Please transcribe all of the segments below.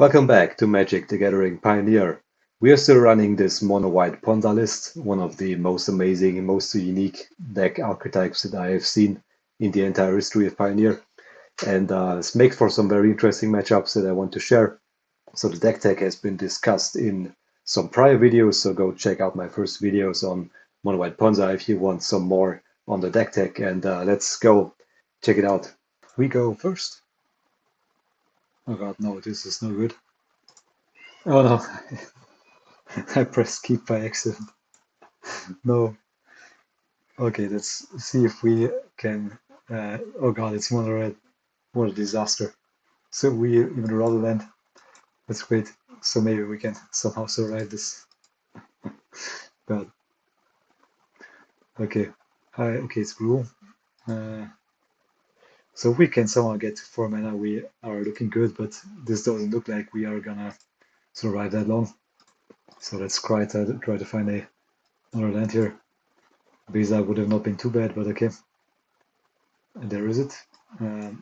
Welcome back to Magic the Gathering Pioneer. We are still running this mono-white Ponza list, one of the most amazing and most unique deck archetypes that I have seen in the entire history of Pioneer. And this makes for some very interesting matchups that I want to share. So the deck tech has been discussed in some prior videos, so go check out my first videos on mono-white Ponza if you want some more on the deck tech, and let's go check it out. We go first. Oh god, no, this is no good. Oh no, I pressed keep by accident. No. Okay, let's see if we can. Oh god, it's mono red. What a disaster. So we even rather land. That's great. So maybe we can somehow survive this. God. Okay. Okay, it's Gruul. So we can somehow get to 4 mana. We are looking good, but this doesn't look like we are gonna survive that long. So let's try to find another land here. Beza would have not been too bad, but okay. And there is it.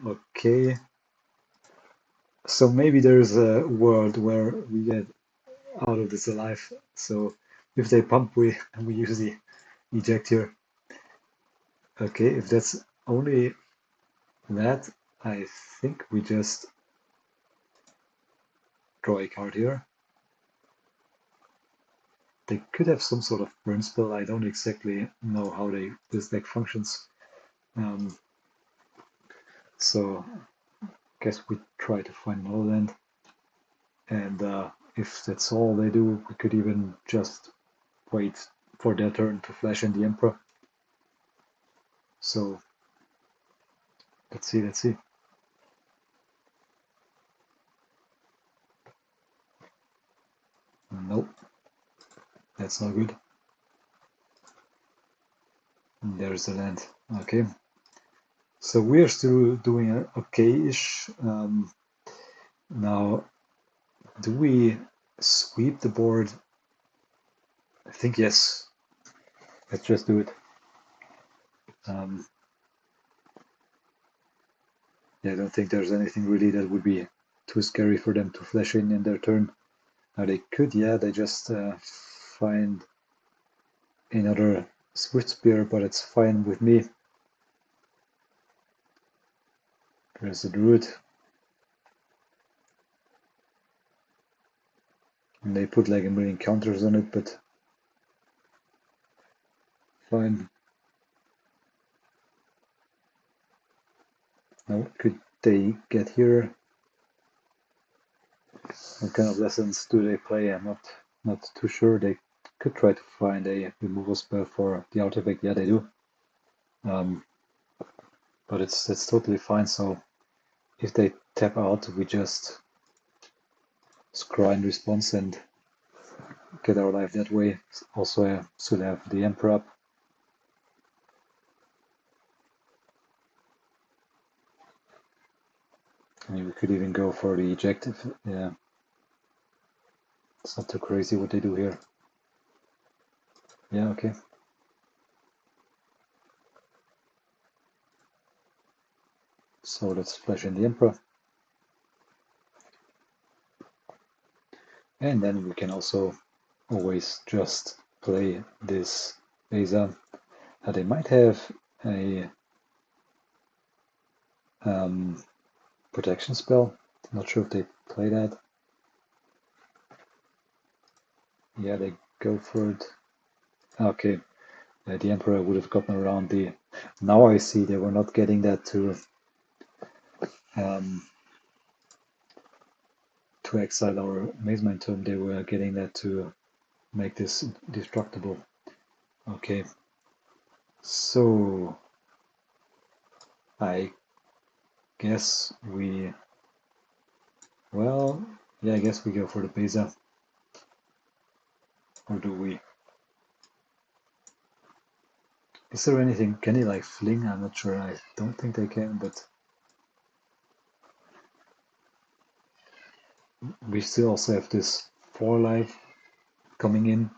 Okay. So maybe there's a world where we get out of this alive. So if they pump, we use the eject here. Okay, if that's only that, I think we just draw a card here. They could have some sort of burn spell. I don't exactly know how this deck functions. So I guess we try to find another land. And if that's all they do, we could even just wait for their turn to flash in the Emperor. So let's see. Nope, that's not good. And there's the land. Okay, so we're still doing an okay-ish. Now, do we sweep the board? I think yes. Let's just do it. Yeah, I don't think there's anything really that would be too scary for them to flash in their turn. Now they could, yeah, they just find another Swift Spear, but it's fine with me. There's the Druid. And they put like a million counters on it, but fine. Now, could they get here? What kind of lessons do they play? I'm not too sure. They could try to find a removal spell for the artifact. Yeah, they do. But it's totally fine. So if they tap out, we just scry in response and get our life that way. Also, I still have the Emperor up. I mean, we could even go for the eject if, yeah. It's not too crazy what they do here. Yeah, okay. So let's flash in the Emperor. And then we can also always just play this Beza. They might have a protection spell. Not sure if they play that. Yeah, they go for it. Okay, the Emperor would have gotten around the... Now I see they were not getting that to exile our Mazemind Tome. They were getting that to make this destructible. Okay, so I guess we... Well, yeah, I guess we go for the Beza. Or do we? Is there anything? Can he like fling? I'm not sure. I don't think they can, but we still also have this 4 life coming in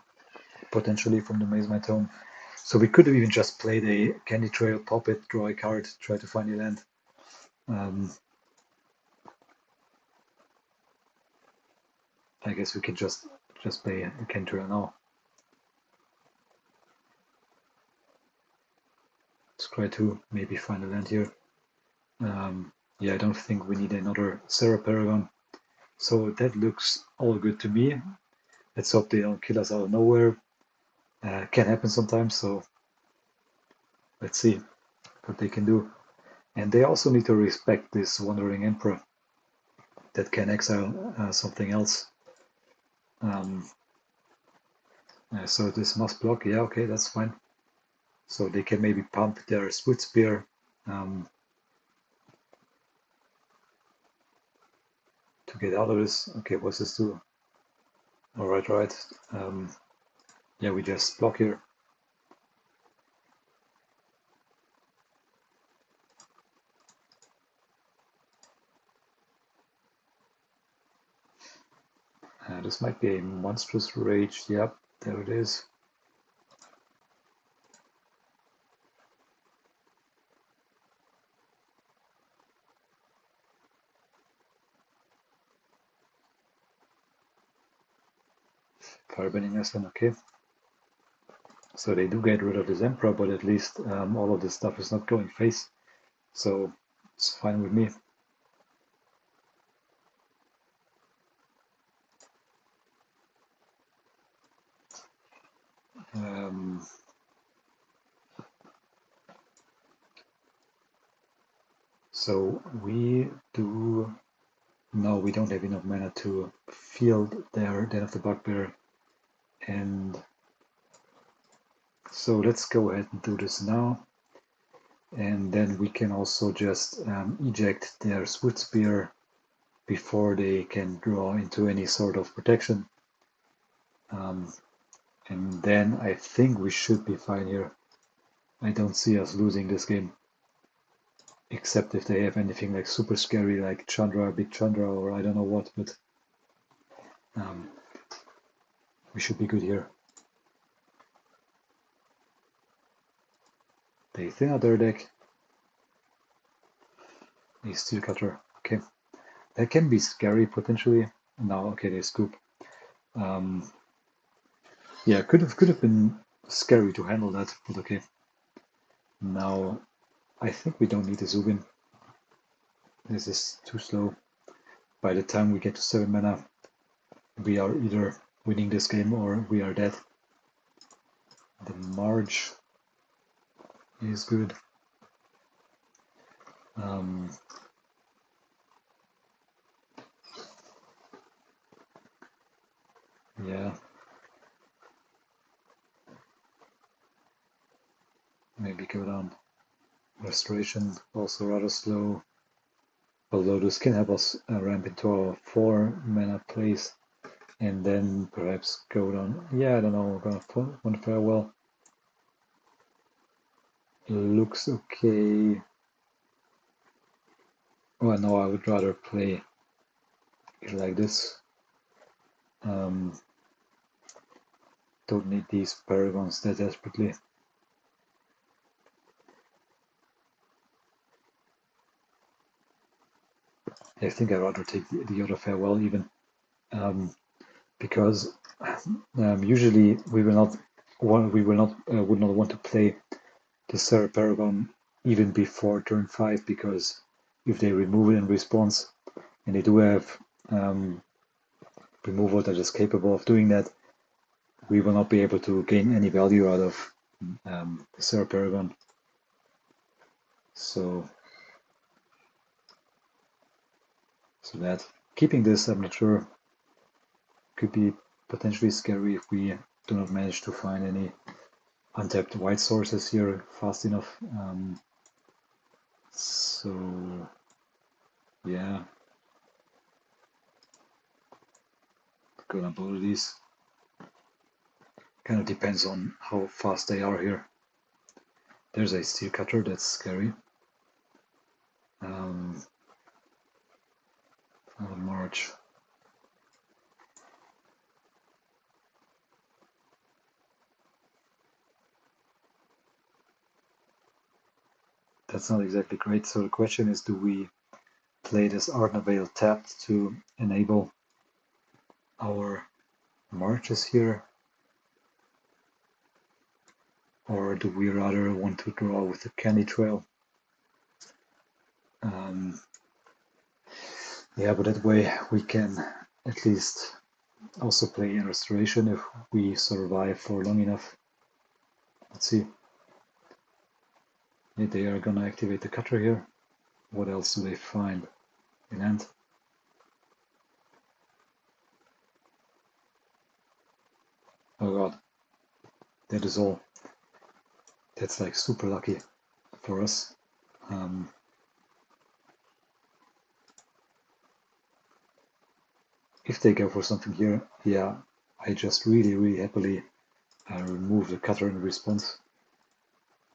potentially from the Mazemind Tome. So we could have even just played a Candy Trail, pop it, draw a card, try to find a land. I guess we can just play the Kentra now. Let's try to maybe find a land here. Yeah, I don't think we need another Serra Paragon. So that looks all good to me. Let's hope they don't kill us out of nowhere. Can happen sometimes, so let's see what they can do. And they also need to respect this Wandering Emperor that can exile something else. So this must block. Yeah, okay, that's fine. So they can maybe pump their Split Spear to get out of this. Okay, what's this do? Alright, right. Yeah, we just block here. This might be a Monstrous Rage. Yep, there it is. Firebending Aslan, okay. So they do get rid of this Emperor, but at least all of this stuff is not going face. So it's fine with me. So we do... No, we don't have enough mana to field their Den of the Bugbear. And so let's go ahead and do this now. And then we can also just eject their Swood Spear before they can draw into any sort of protection. And then I think we should be fine here. I don't see us losing this game. Except if they have anything like super scary, like Chandra, Big Chandra, or I don't know what, but we should be good here. They thin out their deck. A Steel Cutter, okay. That can be scary potentially. No, okay, they scoop. Yeah, could have been scary to handle that, but okay. Now, I think we don't need this Ugin. This is too slow. By the time we get to 7 mana, we are either winning this game or we are dead. The Marge is good. Yeah. Maybe go down. Restoration, also rather slow. Although this can help us ramp into our 4 mana place. And then perhaps go down. Yeah, I don't know, we're gonna put one Farewell. Looks okay. Oh no, I would rather play it like this. Don't need these Paragons that desperately. I think I'd rather take the other Farewell even. Because usually we will not would not want to play the Serra Paragon even before turn 5, because if they remove it in response, and they do have removal that is capable of doing that, we will not be able to gain any value out of the Serra Paragon. So that keeping this, I'm not sure, could be potentially scary if we do not manage to find any untapped white sources here fast enough. So yeah, go on both of these. Kind of depends on how fast they are here. There's a Steel Cutter, that's scary. March. That's not exactly great. So the question is, do we play this Ardenvale tapped to enable our marches here, or do we rather want to draw with the candy trail? Yeah, but that way we can at least also play in Restoration if we survive for long enough. Let's see. Yeah, they are gonna activate the cutter here. What else do they find in hand? Oh god, that is all. That's like super lucky for us. If they go for something here, yeah, I just really happily remove the cutter in response.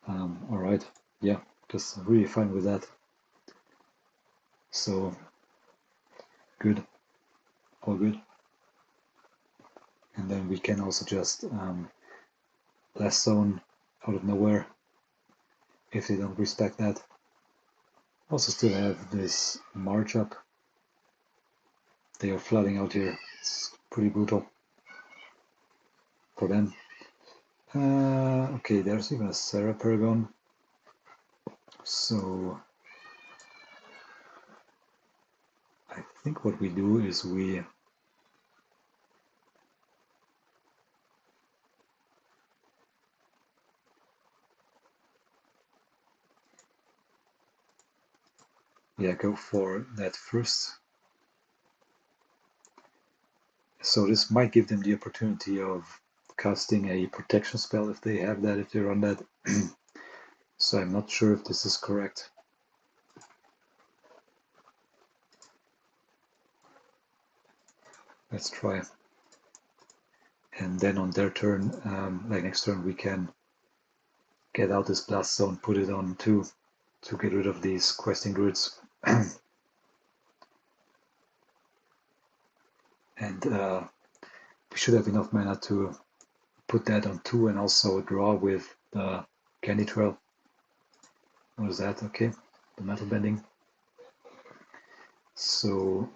Alright, yeah, just really fine with that. So, good, all good. And then we can also just blast zone out of nowhere if they don't respect that. Also still have this march up. They are flooding out here. It's pretty brutal for them. Okay, there's even a Serra Paragon. So I think what we do is we go for that first. So this might give them the opportunity of casting a protection spell if they have that, if they run that. So I'm not sure if this is correct. Let's try. And then on their turn, like next turn, we can get out this blast zone, put it on 2 to get rid of these questing druids. And we should have enough mana to put that on 2 and also draw with the candy trail. What is that? Okay, the metal bending. So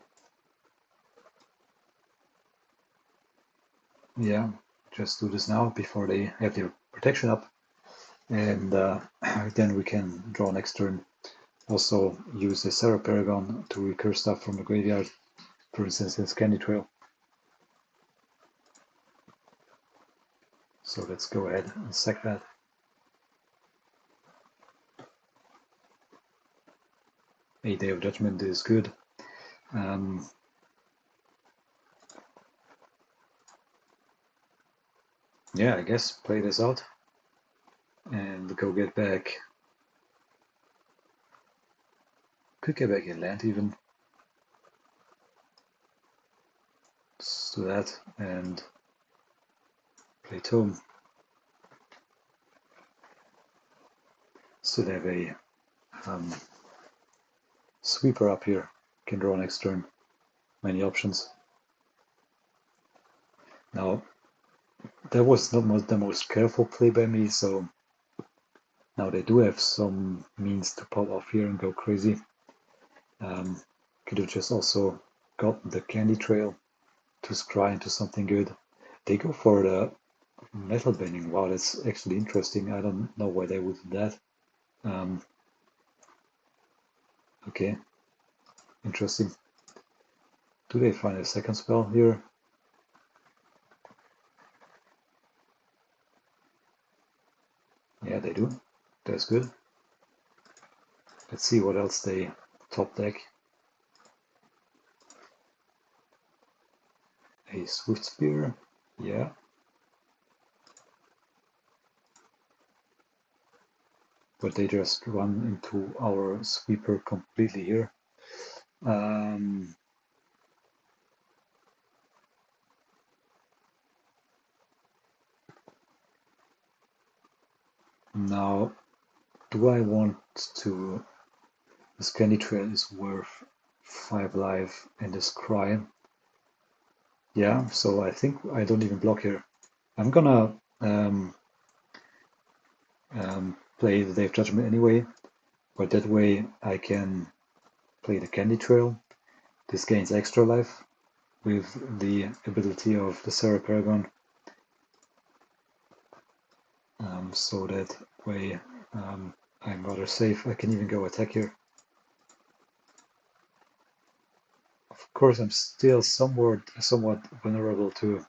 yeah, just do this now before they have their protection up, and then we can draw next turn. Also use the Serra Paragon to recur stuff from the graveyard, for instance this candy trail. So let's go ahead and sack that. A Day of Judgment is good. Yeah, I guess play this out and go get back. Could get back inland even. Let's do that and play Tome. Still have a sweeper up here. Can draw next turn. Many options. Now, that was not the most careful play by me, so now they do have some means to pop off here and go crazy. Could have just also gotten the candy trail to scry into something good. They go for the metal bending. Wow, that's actually interesting. I don't know why they would do that. Okay, interesting. Do they find a second spell here? Yeah, they do. That's good. Let's see what else they top deck. A Swift Spear, yeah. But they just run into our sweeper completely here. Now, do I want to... This candy trail is worth 5 life and this cry. Yeah, so I think I don't even block here. I'm gonna play the Day of Judgment anyway, but that way I can play the candy trail. This gains extra life, with the ability of the Serra Paragon, so that way I'm rather safe. I can even go attack here. Of course, I'm still somewhat vulnerable to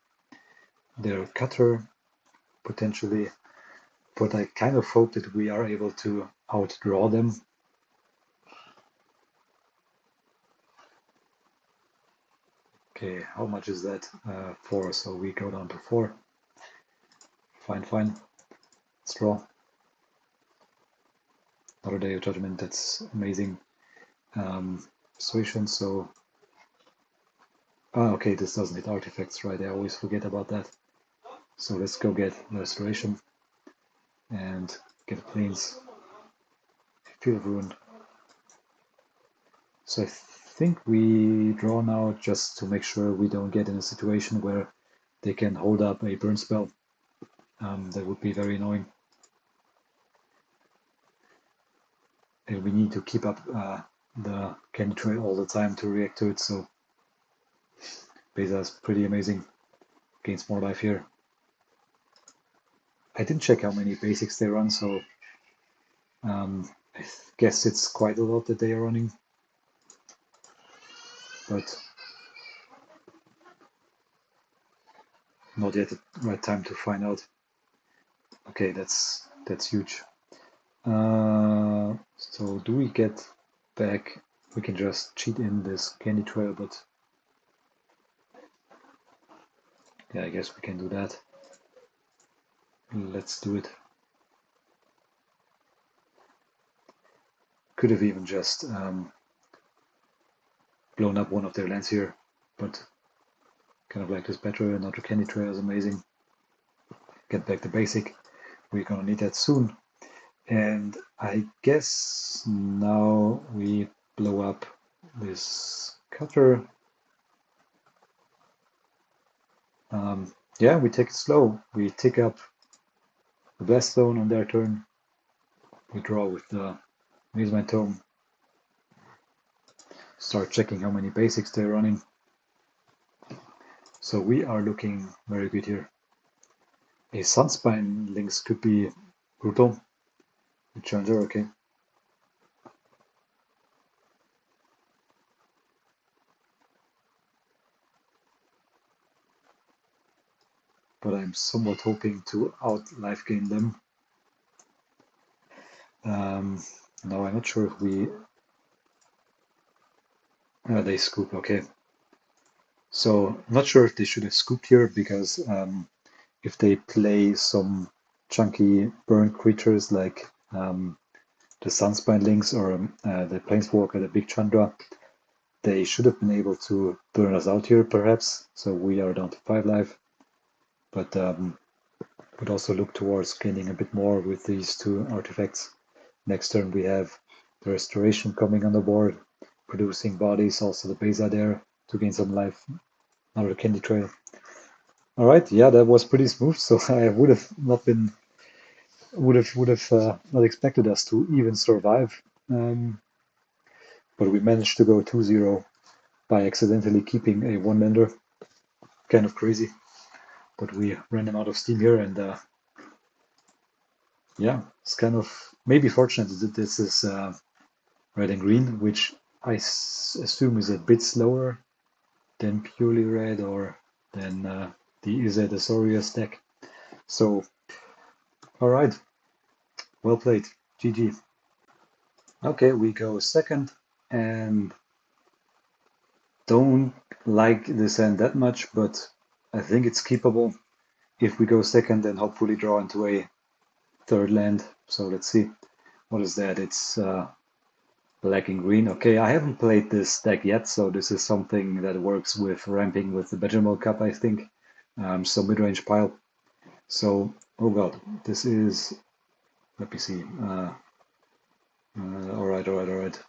their cutter, potentially, but I kind of hope that we are able to outdraw them. Okay, how much is that? 4, so we go down to 4. Fine, fine. Let's draw. Another Day of Judgment, that's amazing. Persuasion, so... okay, this doesn't hit artifacts, right? I always forget about that. So let's go get Restoration and get Plains. Field Ruin. So I think we draw now just to make sure we don't get in a situation where they can hold up a burn spell. That would be very annoying. And we need to keep up the Candy Trail all the time to react to it, so Beza is pretty amazing. Gains more life here. I didn't check how many basics they run, so I guess it's quite a lot that they are running. But not yet the right time to find out. Okay, that's huge. So do we get back? We can just cheat in this Candy Trail, but yeah, I guess we can do that. Let's do it. Could have even just blown up one of their lands here, but kind of like this better. Another Candy Trail is amazing. Get back the basic. We're gonna need that soon. And I guess now we blow up this cutter. Yeah, we take it slow. We tick up the Blast Stone on their turn. We draw with the Mazemind Tome. Start checking how many basics they're running. So we are looking very good here. A Sunspine Lynx could be brutal. Challenger, okay. But I'm somewhat hoping to out-life gain them. No, I'm not sure if we... they scoop, okay. So, I'm not sure if they should have scooped here, because if they play some chunky burn creatures like the Sunspine Lynx or the Planeswalker, the Big Chandra, they should have been able to burn us out here, perhaps. So we are down to 5 life. But would also look towards gaining a bit more with these 2 artifacts. Next turn we have the Restoration coming on the board, producing bodies, also the Beza there to gain some life. Another Candy Trail. Alright, yeah, that was pretty smooth, so I would have not been would have not expected us to even survive. But we managed to go 2-0 by accidentally keeping a 1-lander. Kind of crazy. But we ran them out of steam here, and yeah, it's kind of maybe fortunate that this is red and green, which I assume is a bit slower than purely red or than the Izzet deck. So, alright, well played, GG. Okay, we go second, and don't like this hand that much, but I think it's keepable. If we go second, then hopefully draw into a 3rd land. So let's see. What is that? It's black and green. Okay, I haven't played this deck yet, so this is something that works with ramping with the Benjamin Cup, I think. So mid-range pile. So, oh god, this is... Let me see. Alright.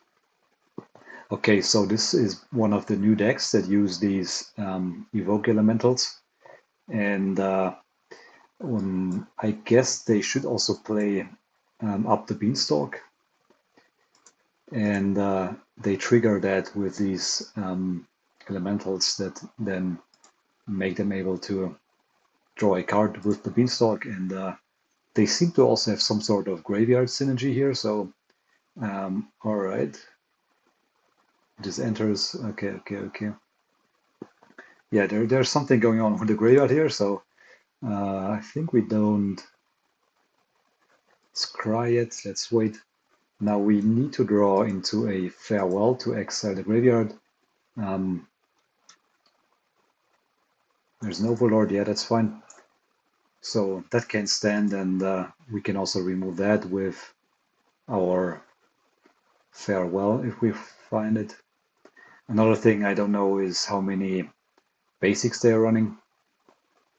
Okay, so this is one of the new decks that use these evoke elementals. And I guess they should also play up the beanstalk. And they trigger that with these elementals that then make them able to draw a card with the beanstalk, and they seem to also have some sort of graveyard synergy here. So all right, this enters. Okay. Yeah, there's something going on with the graveyard here. So I think we don't scry it. Let's wait. Now we need to draw into a farewell to exile the graveyard. There's no Overlord, yeah, that's fine. So that can stand, and we can also remove that with our farewell if we find it. Another thing I don't know is how many basics they are running.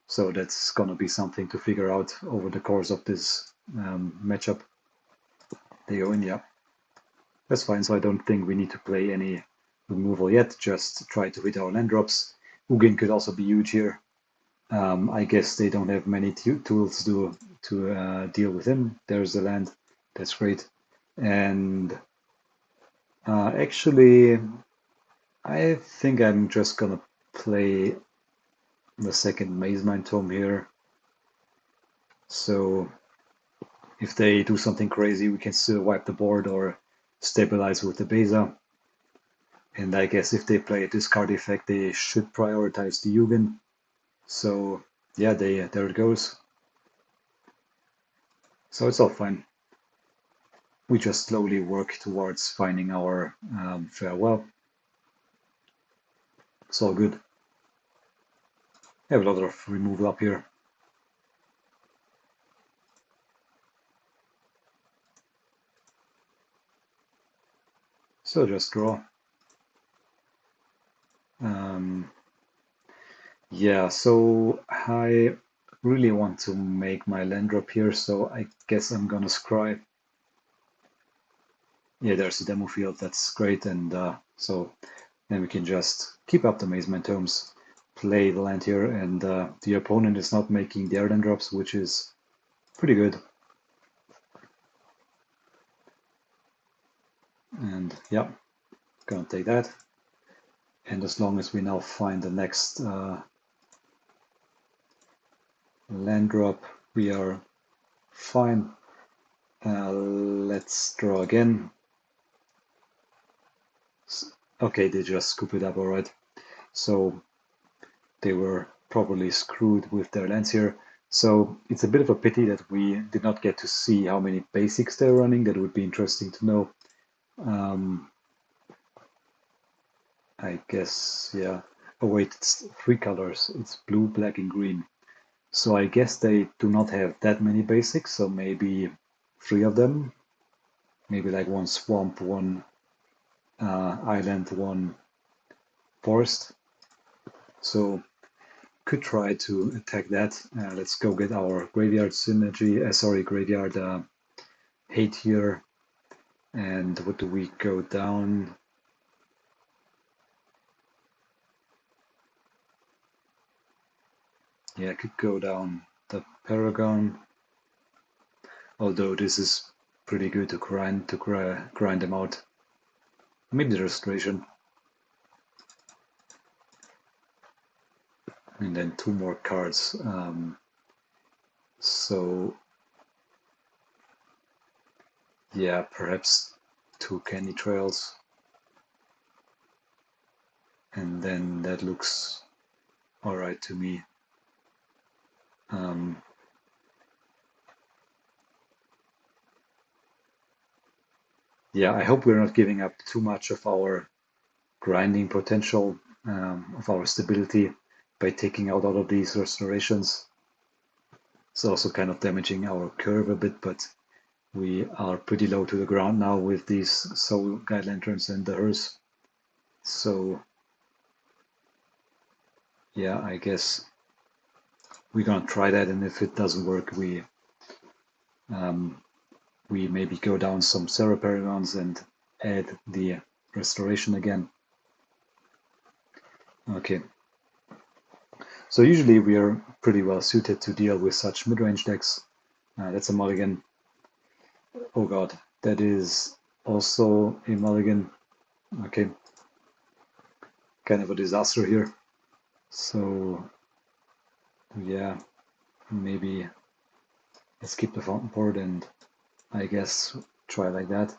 So that's gonna be something to figure out over the course of this matchup. They go in, yeah. That's fine, so I don't think we need to play any removal yet, just try to hit our land drops. Ugin could also be huge here. I guess they don't have many tools to deal with him. There's the land, that's great. And actually, I think I'm just gonna play the second Mazemind Tome here. So if they do something crazy, we can still wipe the board or stabilize with the Beza. And I guess if they play a discard effect, they should prioritize the Ugin. So yeah, there it goes. So it's all fine. We just slowly work towards finding our farewell. It's all good. I have a lot of removal up here. So just draw. Yeah, so I really want to make my land drop here, so I guess I'm gonna scry. Yeah, there's a demo field, that's great, and so then we can just keep up the Mazemind Tomes, play the land here, and the opponent is not making their land drops, which is pretty good. And yeah, gonna take that. And as long as we now find the next land drop, we are fine. Let's draw again. Okay, they just scoop it up, alright. So they were probably screwed with their lands here. So it's a bit of a pity that we did not get to see how many basics they're running. That would be interesting to know. I guess, yeah. Oh wait, it's 3 colors. It's blue, black, and green. So I guess they do not have that many basics, so maybe 3 of them. Maybe like 1 swamp, 1 island, 1 forest. So could try to attack that. Let's go get our graveyard synergy, graveyard hate here. And what do we go down? Yeah, I could go down the Paragon. Although this is pretty good to grind them out. Maybe the Restoration. And then 2 more cards. So yeah, perhaps 2 Candy Trails. And then that looks alright to me. Yeah, I hope we're not giving up too much of our grinding potential, of our stability, by taking out all of these restorations. It's also kind of damaging our curve a bit, but we are pretty low to the ground now with these Soul Guide Lanterns and the Hearse. So yeah, I guess we're gonna try that, and if it doesn't work, we maybe go down some Serra Paragons and add the Restoration again. Okay. So usually we are pretty well suited to deal with such mid-range decks. That's a mulligan. Oh god, that is also a mulligan. Okay. kind of a disaster here. So yeah, maybe let's keep the Fountainport and I guess try like that.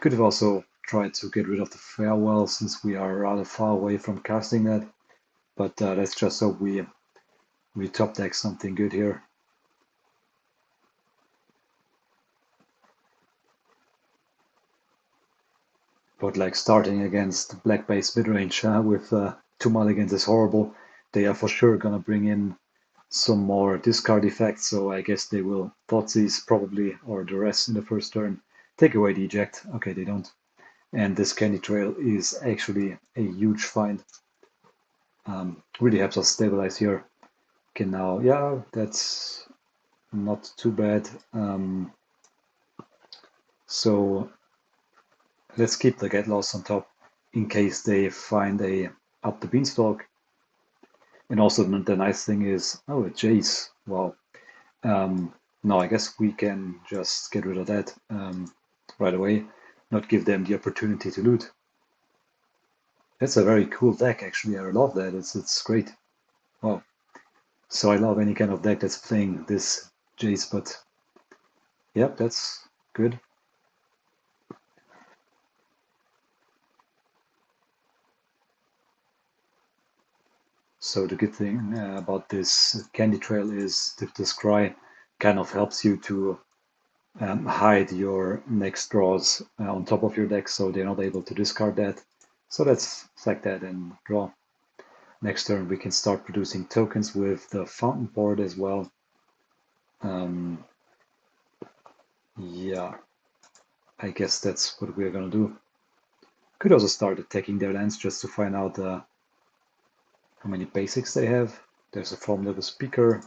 Could have also tried to get rid of the Farewell since we are rather far away from casting that, but let's just hope we top deck something good here. But like starting against black base midrange with 2 mulligans is horrible. They are for sure gonna bring in some more discard effects, so I guess they will Thoughtseize probably, or the rest in the first turn. Take away the eject. Okay, they don't. And this candy trail is actually a huge find. Really helps us stabilize here. Okay, now, yeah, that's not too bad. So let's keep the get loss on top in case they find a up the beanstalk. And also the nice thing is, oh, a Jace. Wow. No, I guess we can just get rid of that right away, not give them the opportunity to loot. That's a very cool deck, actually. I love that. It's great. Wow. So I love any kind of deck that's playing this Jace, but yep, that's good. So the good thing about this Candy Trail is that this Scry kind of helps you to hide your next draws on top of your deck, so they're not able to discard that. So let's sack that and draw. Next turn we can start producing tokens with the Fountainport as well. Yeah, I guess that's what we're gonna do. Could also start attacking their lands just to find out how many basics they have. There's a formidable speaker.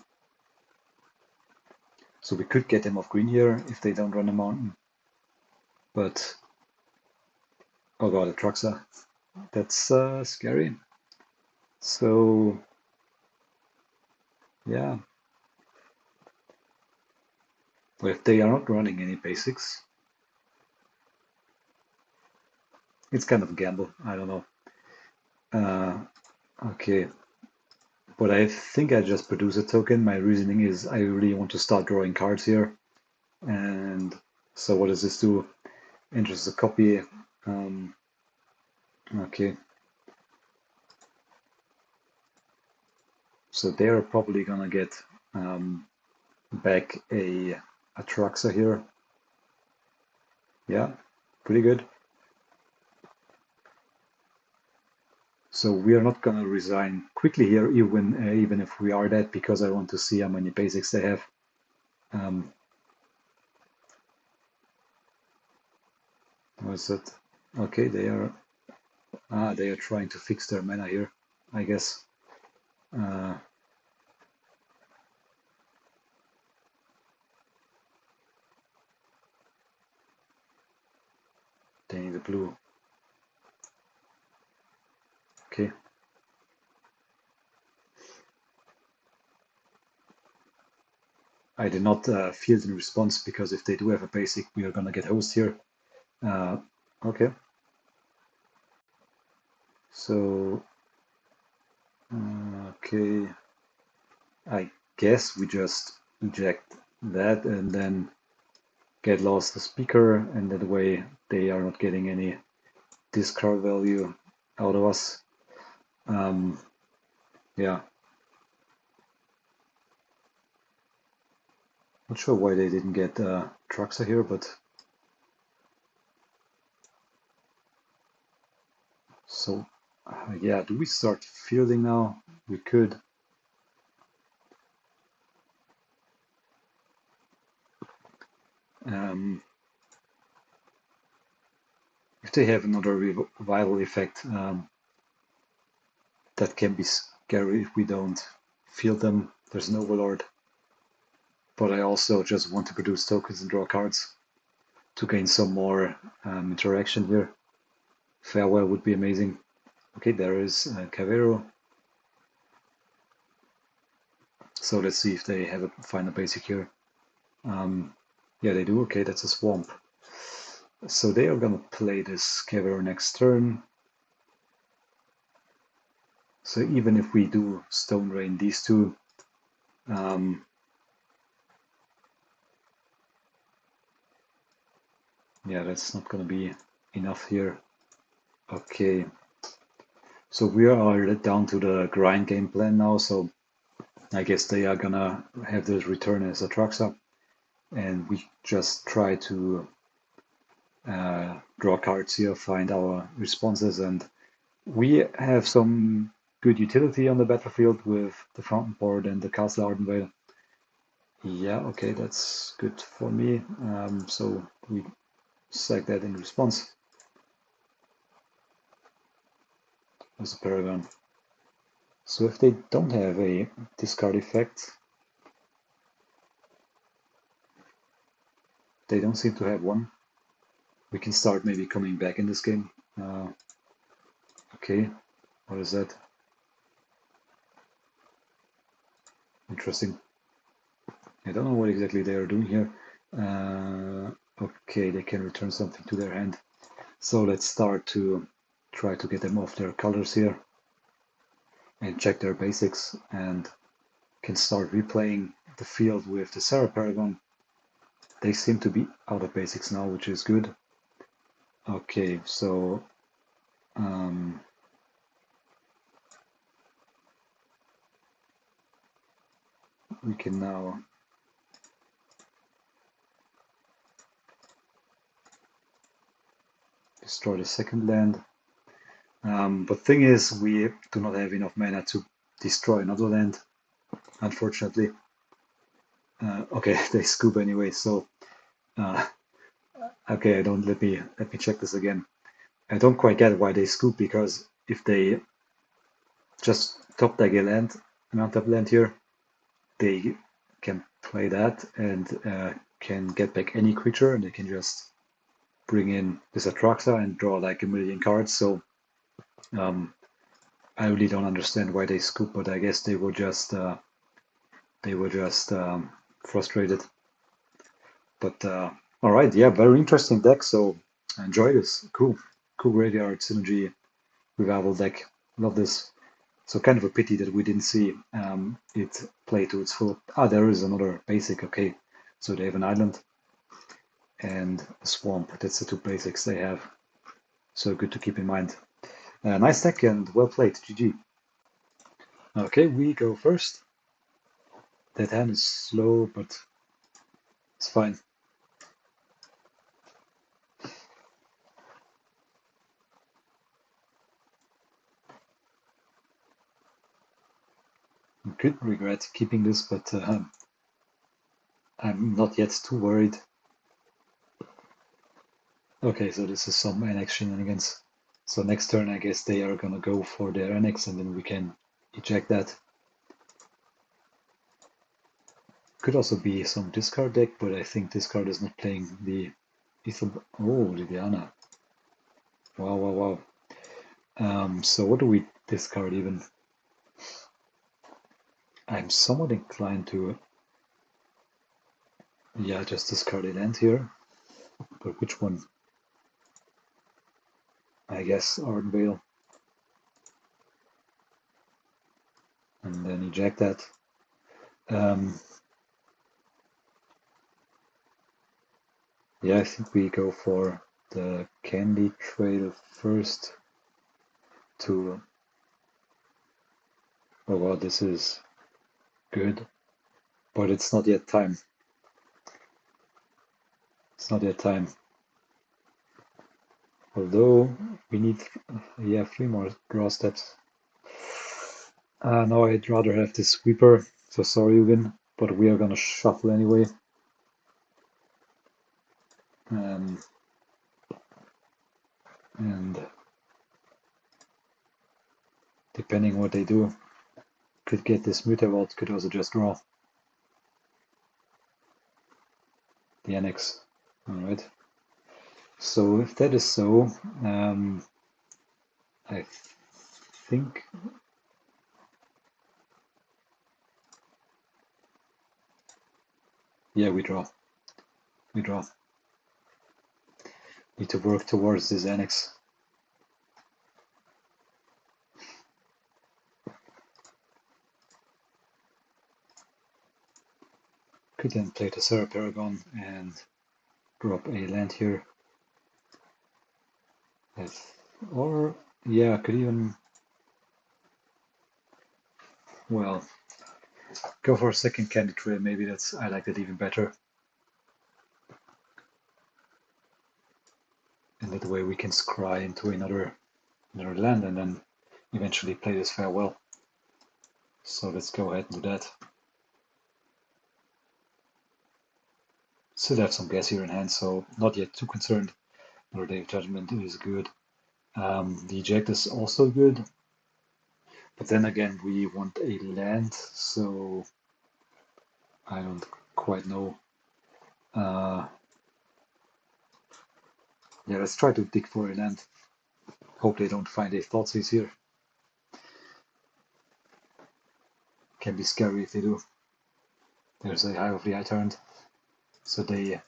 So we could get them off green here if they don't run a mountain. But, oh god, the Truxa. That's scary. So, yeah. But if they are not running any basics, it's kind of a gamble. I don't know. Okay. But I think I just produce a token. My reasoning is I really want to start drawing cards here. And so what does this do? Enters a copy. Okay. So they're probably gonna get back a Truxa here. Yeah, pretty good. So we are not gonna resign quickly here, even if we are dead, because I want to see how many basics they have. What is it? Okay, they are trying to fix their mana here, I guess. They need a blue. Okay. I did not field in response because if they do have a basic, we are gonna get host here. Okay. So, okay. I guess we just eject that and then get lost the speaker, and that way they are not getting any discard value out of us. Yeah. Not sure why they didn't get Truxa here, but so yeah, do we start fielding now? We could. If they have another revival effect, that can be scary if we don't field them. There's an Overlord. But I also just want to produce tokens and draw cards to gain some more interaction here. Farewell would be amazing. Okay, there is Cavero. So let's see if they have find a basic here. Yeah, they do. Okay, that's a swamp. So they are gonna play this Cavero next turn. So even if we do Stone Rain these two, yeah, that's not going to be enough here. Okay, so we are down to the grind game plan now, so I guess they are gonna have this return as Atraxa, and we just try to draw cards here, find our responses, and we have some good utility on the battlefield with the Fountainport and the Castle Ardenvale. Yeah, okay, that's good for me. So we sack that in response. As a Paragon. So if they don't have a discard effect, they don't seem to have one. We can start maybe coming back in this game. Okay, what is that? Interesting. I don't know what exactly they are doing here. Okay, they can return something to their hand. So let's start to try to get them off their colors here and check their basics, and can start replaying the field with the Serra Paragon. They seem to be out of basics now, which is good. Okay, so we can now destroy the second land. But thing is, we do not have enough mana to destroy another land, unfortunately. Okay, they scoop anyway, so okay, let me check this again. I don't quite get why they scoop, because if they just top deck a land, amount of land here, they can play that and can get back any creature, and they can just bring in this Atraxa and draw like a million cards. So I really don't understand why they scoop, but I guess they were just frustrated. But all right, yeah, very interesting deck. So I enjoy this. Cool graveyard synergy revival deck. Love this. So kind of a pity that we didn't see it play to its full. Ah, there is another basic. Okay, so they have an island and a swamp. That's the two basics they have. So good to keep in mind. Nice deck and well played. GG. Okay, we go first. That hand is slow, but it's fine. I could regret keeping this, but I'm not yet too worried. Okay, so this is some Annex shenanigans. So next turn, I guess they are gonna go for their Annex, and then we can eject that. Could also be some discard deck, but I think this card is not playing the Ether. Oh, Liliana. Wow. So what do we discard even? I'm somewhat inclined to, yeah, just discard a land here. But which one? I guess Ardenvale. And then eject that. Yeah, I think we go for the Candy Trail first to... Oh wow, this is good, but it's not yet time. It's not yet time. Although we need, yeah, 3 more draw steps. No, I'd rather have this sweeper, so sorry Ugin, but we are gonna shuffle anyway. And depending what they do, could get this Mutavault, could also just draw the Annex. Alright. So if that is so, I think yeah, we draw. Need to work towards this Annex. Could then play the Serra Paragon and drop a land here. Or, yeah, could even, well, go for a second Candy Trail. Maybe I like that even better. And that way we can scry into another land and then eventually play this Farewell. So let's go ahead and do that. Still have some gas here in hand, so not yet too concerned. Another Day of Judgment is good. The Eject is also good. But then again, we want a land, so I don't quite know. Yeah, let's try to dig for a land. Hope they don't find a Thoughtseize here. Can be scary if they do. There's a Hive of the Eye turned, so they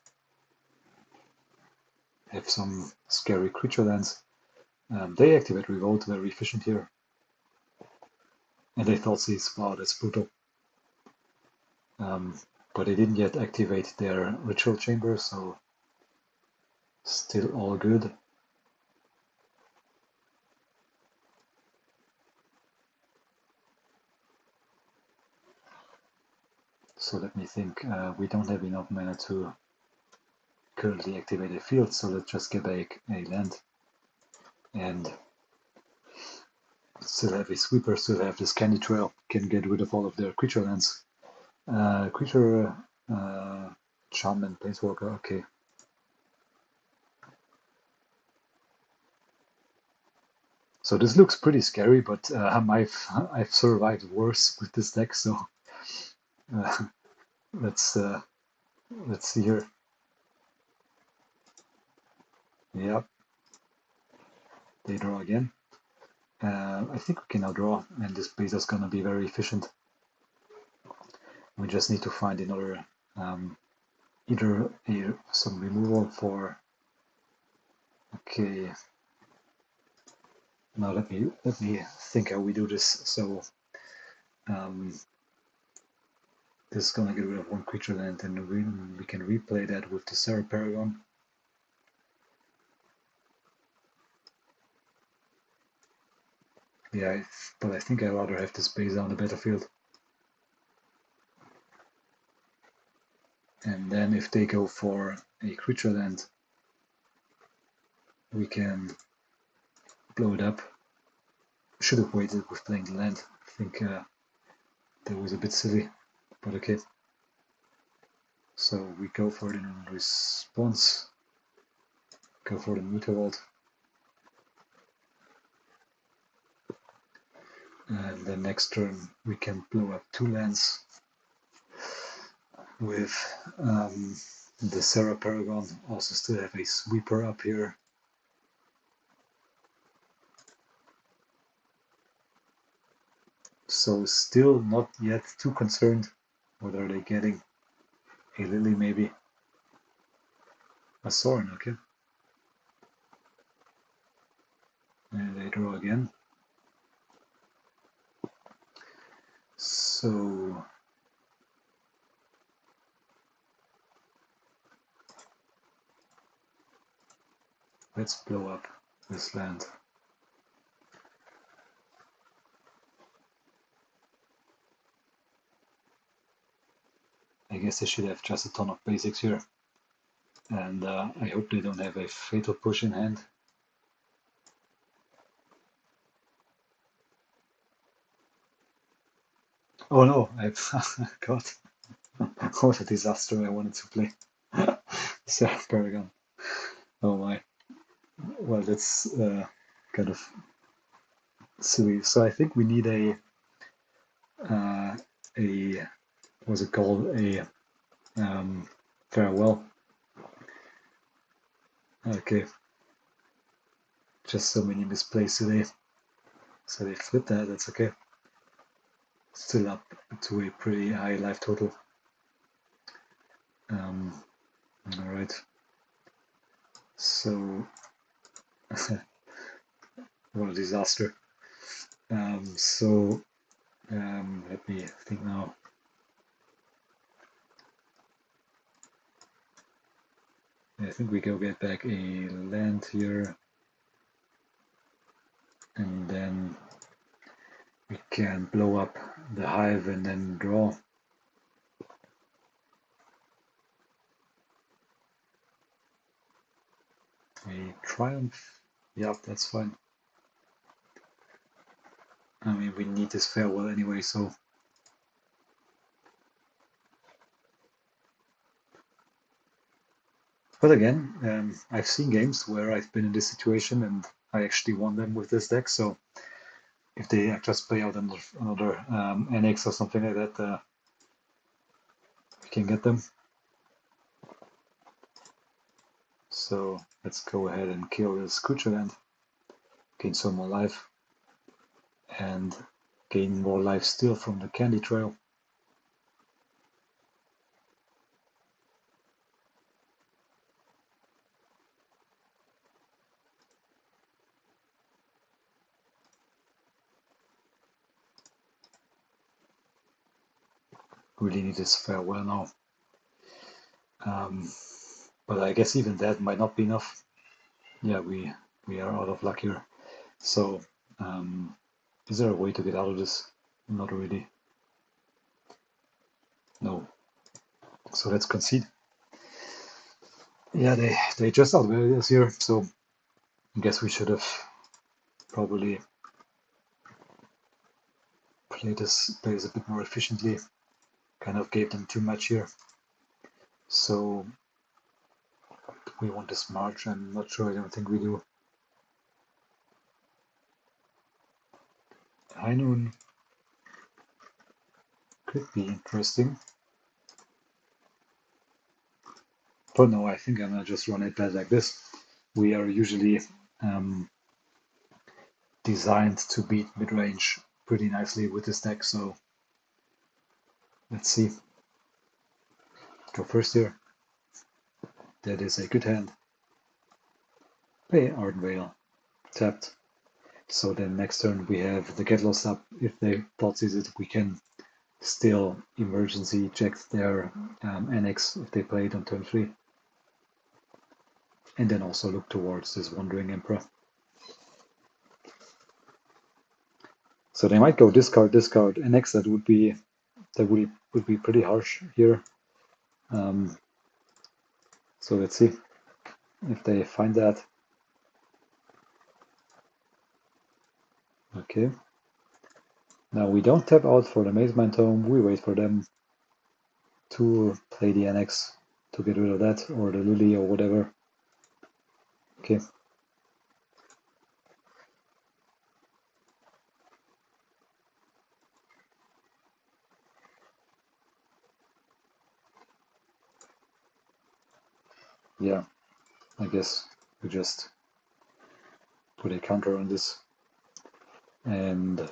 have some scary creature lands. They activate Revolt, very efficient here. And they Thoughtseize, wow, that's brutal. But they didn't yet activate their Ritual Chamber, so still all good. So let me think. We don't have enough mana to currently activate a field, so let's just get a land. And still have a sweeper, still have this Candy Trail, can get rid of all of their creature lands. Creature, Charm and Planeswalker, okay. So this looks pretty scary, but I've survived worse with this deck, so let's see here. Yep, they draw again. I think we can now draw, and this Beza is gonna be very efficient. We just need to find another either some removal for. Okay. Now let me think how we do this. So this is gonna get rid of one creature land, and we can replay that with the Serra Paragon. Yeah, but I think I'd rather have this Beza on the battlefield. And then if they go for a creature land, we can blow it up. Should have waited with playing the land. I think that was a bit silly, but okay. So we go for it in response. Go for the Mutavault. And then next turn we can blow up 2 lands with the Serra Paragon. Also still have a sweeper up here. So still not yet too concerned. What are they getting? A Lily maybe? A Sorin, okay. And they draw again. So let's blow up this land. I guess they should have just a ton of basics here. And I hope they don't have a Fatal Push in hand. Oh no, God. What a disaster I wanted to play. Serra Paragon. Oh my. Well, that's kind of silly. So I think we need a what's it called? A Farewell. Okay. Just so many misplays today. So they flipped that, that's okay. Still up to a pretty high life total. Alright. So what a disaster. Let me think now. I think we go get back a land here, and then we can blow up the hive and then draw. A triumph, yep, that's fine. I mean, we need this farewell anyway, so. But again, I've seen games where I've been in this situation and I actually won them with this deck, so if they just play out another Annex or something like that, we can get them. So let's go ahead and kill this creature land, gain some more life, and gain more life still from the candy trail. Really need this farewell now. But I guess even that might not be enough. Yeah, we are out of luck here. So, is there a way to get out of this? Not really. No. So let's concede. Yeah, they just outvalued us here, so I guess we should have probably played this a bit more efficiently. Kind of gave them too much here. So we want this march. I'm not sure. I don't think we do. High noon could be interesting. But no, I think I'm gonna just run it back like this. We are usually designed to beat midrange pretty nicely with this deck, so let's see. Go first here. That is a good hand. Play Ardenvale. Tapped. So then next turn we have the Get Lost up. If they thought it, we can still Emergency Eject their Annex if they play it on turn 3. And then also look towards this Wandering Emperor. So they might go discard, Annex. That would be pretty harsh here. So let's see if they find that. Okay. Now we don't tap out for the Mazemind Tome. We wait for them to play the Annex to get rid of that, or the Lily, or whatever. Okay. Yeah, I guess we just put a counter on this, and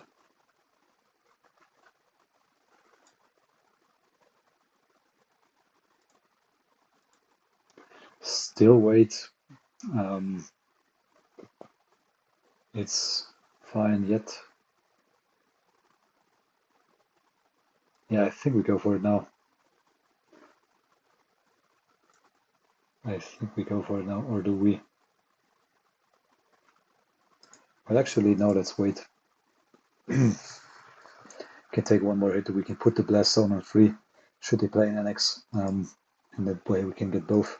still wait. It's fine yet. Yeah, I think we go for it now. I think we go for it now, or do we? Well, actually, no, let's wait. Can take one more hit. We can put the Blast Zone on free, should they play an Annex. And that way we can get both.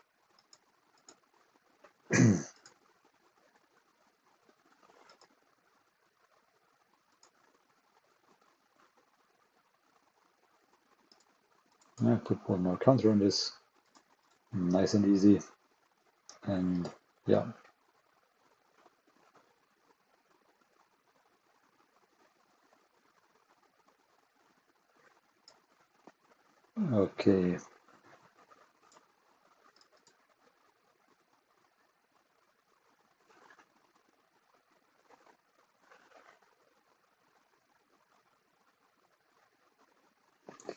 I put one more counter on this. Nice and easy. And yeah. Okay.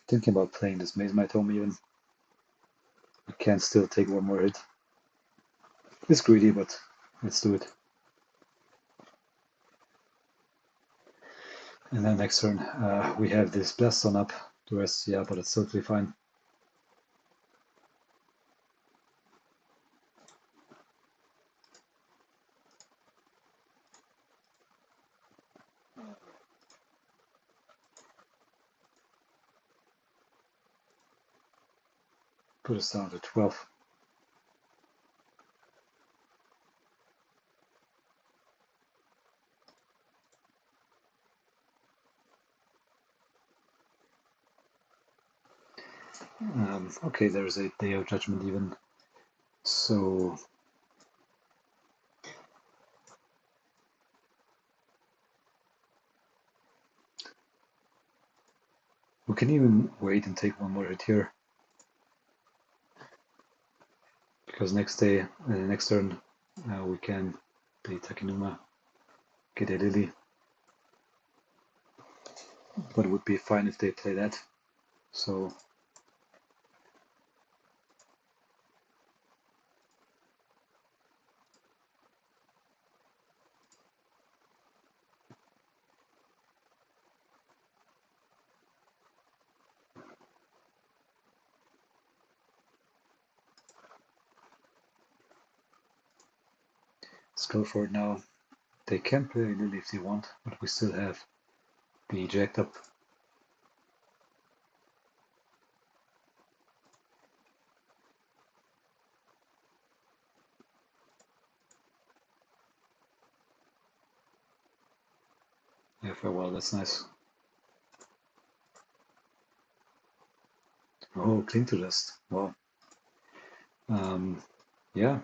Thinking about playing this Mazemind Tome even. We can still take one more hit. It's greedy, but let's do it. And then next turn we have this Blast Zone up. The rest, yeah, but it's totally fine. Put us down to 12. Okay, there's a Day of Judgment even. So we can even wait and take one more hit here. Because next turn, we can play Takenuma, get a Lily. But it would be fine if they play that. So let's go for it now. They can play Lily if they want, but we still have the Eject up. Yeah, farewell, that's nice. Oh, cling to dust. Wow. Yeah.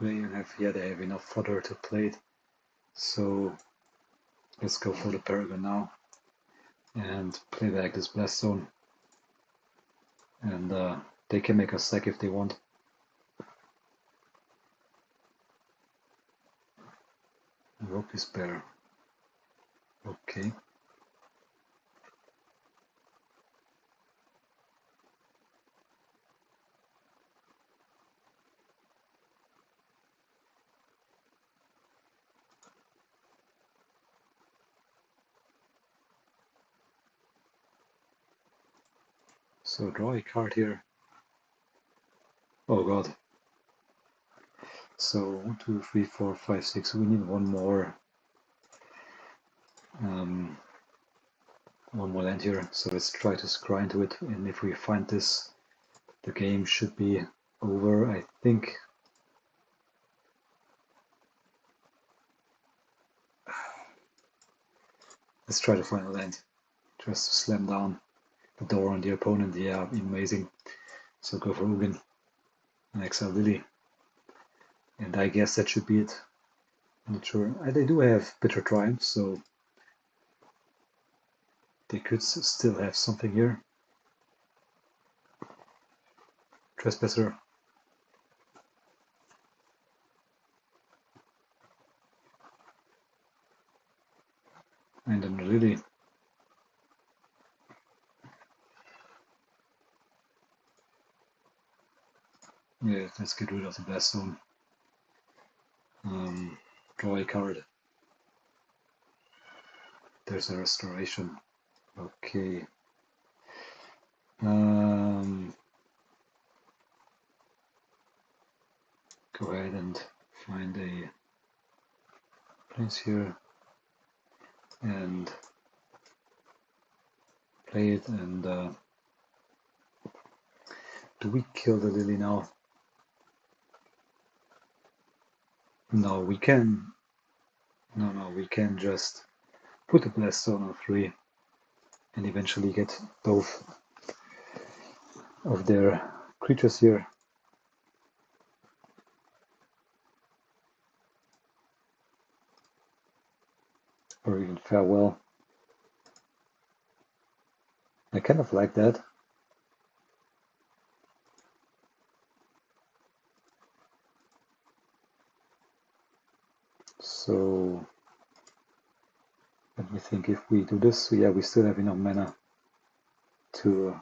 They have enough fodder to play it. So let's go for the Paragon now and play back this Blast Zone. And they can make us sack if they want. Rope is better. Okay. So draw a card here. Oh god. So 1, 2, 3, 4, 5, 6. We need one more land here. So let's try to scry into it. And if we find this, the game should be over, I think. Let's try to find a land. Just to slam down the door on the opponent. Yeah, amazing. So go for Ugin and exile Lily. And I guess that should be it. I'm not sure. They do have Bitter Triumph, so they could still have something here. Trespasser. And then Lily. Yeah, let's get rid of the Blast Zone. Draw a card. There's a Restoration. Okay. Go ahead and find a place here and play it. And do we kill the Lily now? No, we can. No, we can just put the Blast Zone on 3 and eventually get both of their creatures here. Or even Farewell. I kind of like that. So let me think. If we do this, so yeah, we still have enough mana to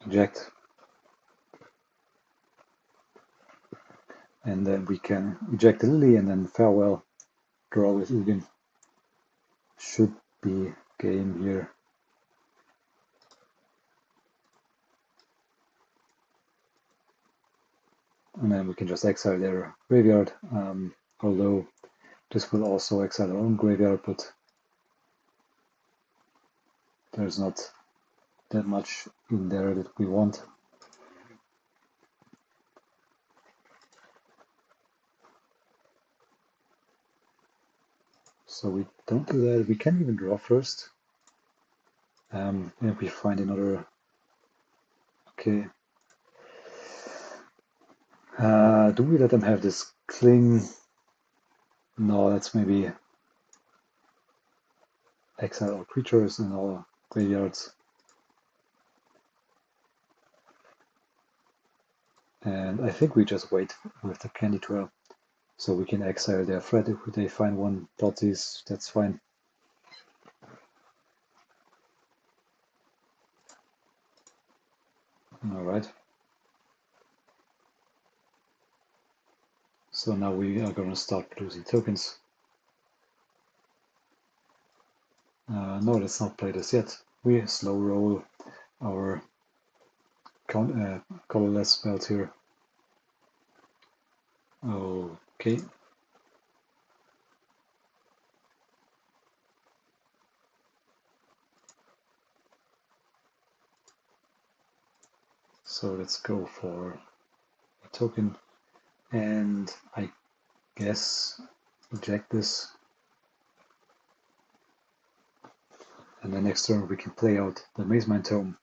eject, and then we can eject the Lily and then Farewell, draw with Ugin. Should be game here. And then we can just exile their graveyard, although This will also exile our own graveyard, but there's not that much in there that we want. So we don't do that. We can even draw first. If we find another. Okay. Do we let them have this cling? No, that's maybe exile all creatures in our graveyards. And I think we just wait with the candy trail. So we can exile their threat if they find one Dotties, that's fine. Alright. So now we are going to start producing tokens. No, let's not play this yet. We slow roll our colorless spells here. Okay. So let's go for a token, and I guess eject this. And then next turn we can play out the Mazemind Tome.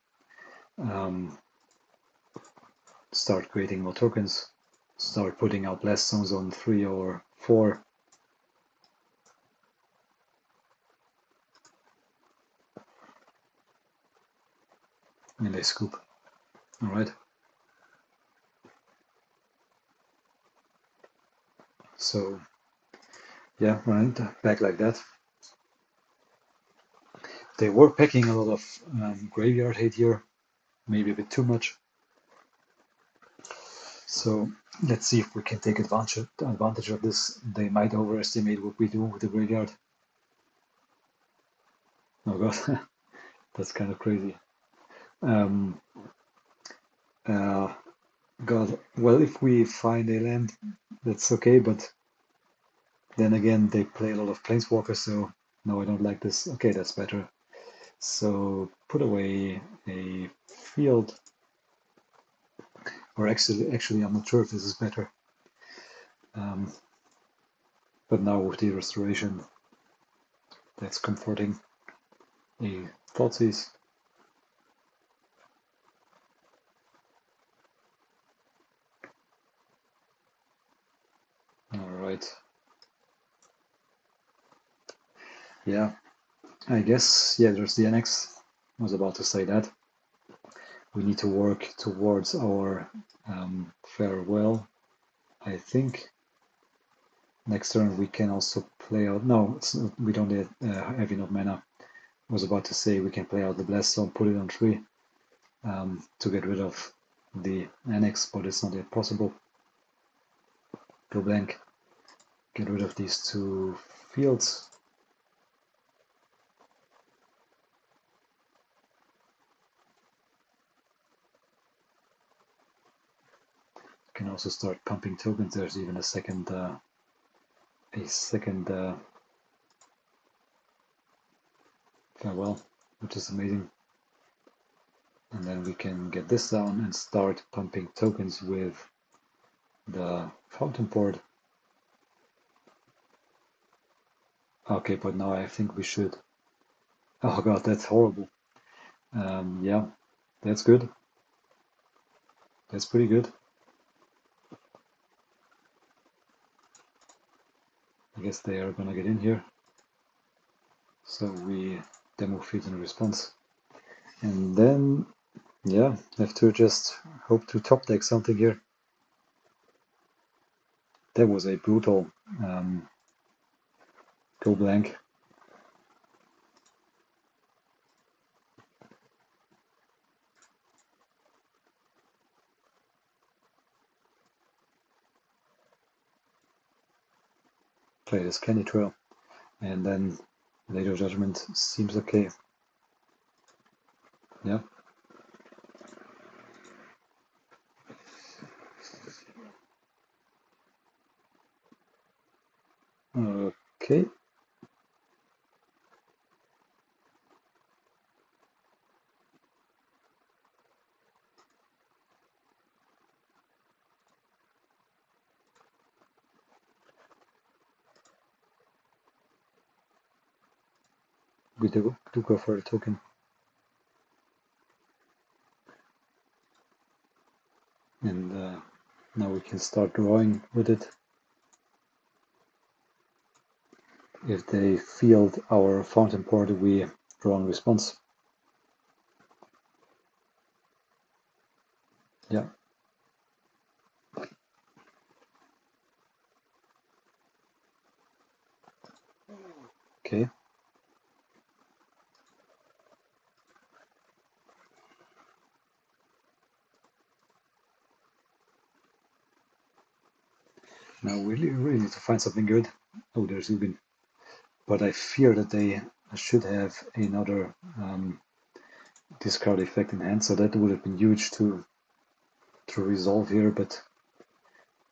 Start creating more tokens. Start putting out blast zones on 3 or 4. And they scoop. Alright. So yeah, right, back like that. They were packing a lot of graveyard hate here, maybe a bit too much. So let's see if we can take advantage of this. They might overestimate what we do with the graveyard. Oh god, that's kind of crazy. God, well, if we find a land, that's okay, but then again, they play a lot of planeswalkers, so no, I don't like this. Okay, that's better. So put away a field, or actually, I'm not sure if this is better. But now with the restoration, that's comforting. A Thoughtseize. Alright. Yeah, I guess, yeah, there's the Annex. I was about to say that. We need to work towards our farewell, I think. Next turn we can also play out. No, we don't have enough mana. I was about to say we can play out the Blast Zone, put it on 3 to get rid of the Annex, but it's not yet possible. Go blank. Get rid of these 2 fields. Can also start pumping tokens. There's even a second farewell, which is amazing. And then we can get this down and start pumping tokens with the Fountainport. Okay, but now I think we should. Oh god, that's horrible. Yeah, that's good. That's pretty good. I guess they are gonna get in here. So we demo field in response. And then, yeah, have to just hope to top deck something here. That was a brutal go blank. Play this candy trail. And then later judgment seems okay. Yeah. Okay. Good to go for a token. And now we can start drawing with it. If they field our Fountainport, we draw in response. Yeah. Okay. Now we really need to find something good. Oh, there's Ugin. But I fear that they should have another discard effect in hand, so that would have been huge to resolve here, but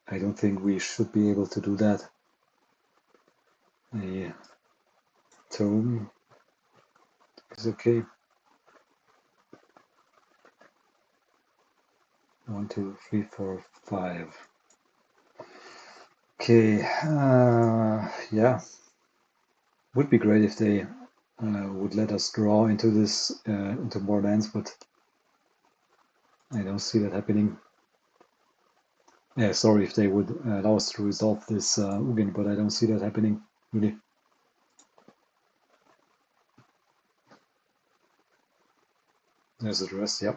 I don't think we should be able to do that. A tome is okay. 1, 2, 3, 4, 5. Okay, yeah. Would be great if they would let us draw into this, into more lands, but I don't see that happening. Yeah, sorry if they would allow us to resolve this Ugin, but I don't see that happening, really. There's the rest, yeah.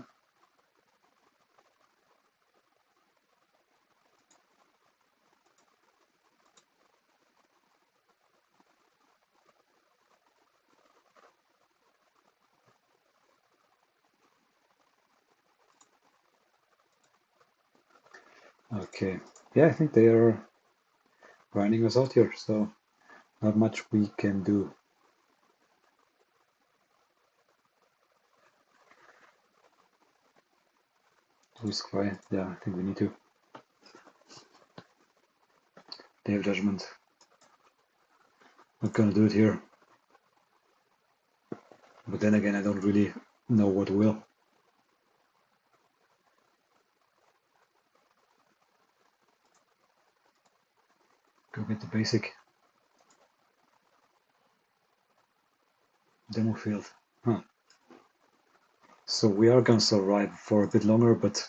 Okay, yeah, I think they are grinding us out here, so not much we can do. Risk Cry, yeah, I think we need to. Day of Judgment. Not gonna do it here. But then again, I don't really know what will. Go get the basic. Demo field. Huh. So we are gonna survive for a bit longer, but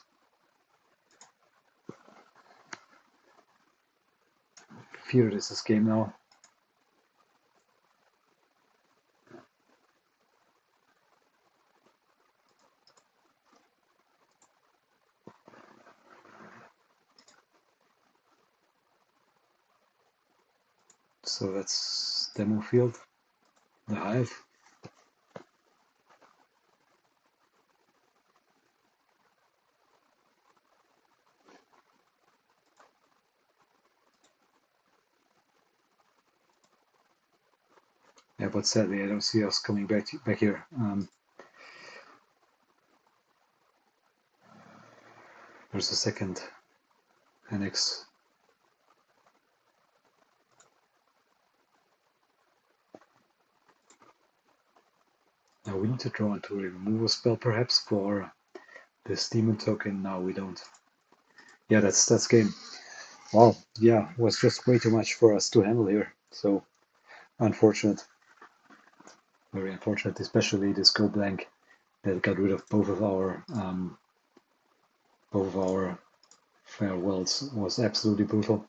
fear this is game now. So that's demo field, the hive. Yeah, but sadly I don't see us coming back here. There's a second Annex. Now we need to draw into a removal spell perhaps for this demon token. Now we don't. Yeah, that's game. Wow, yeah, was just way too much for us to handle here. So unfortunate. Very unfortunate, especially this go blank that got rid of both of our farewells was absolutely brutal.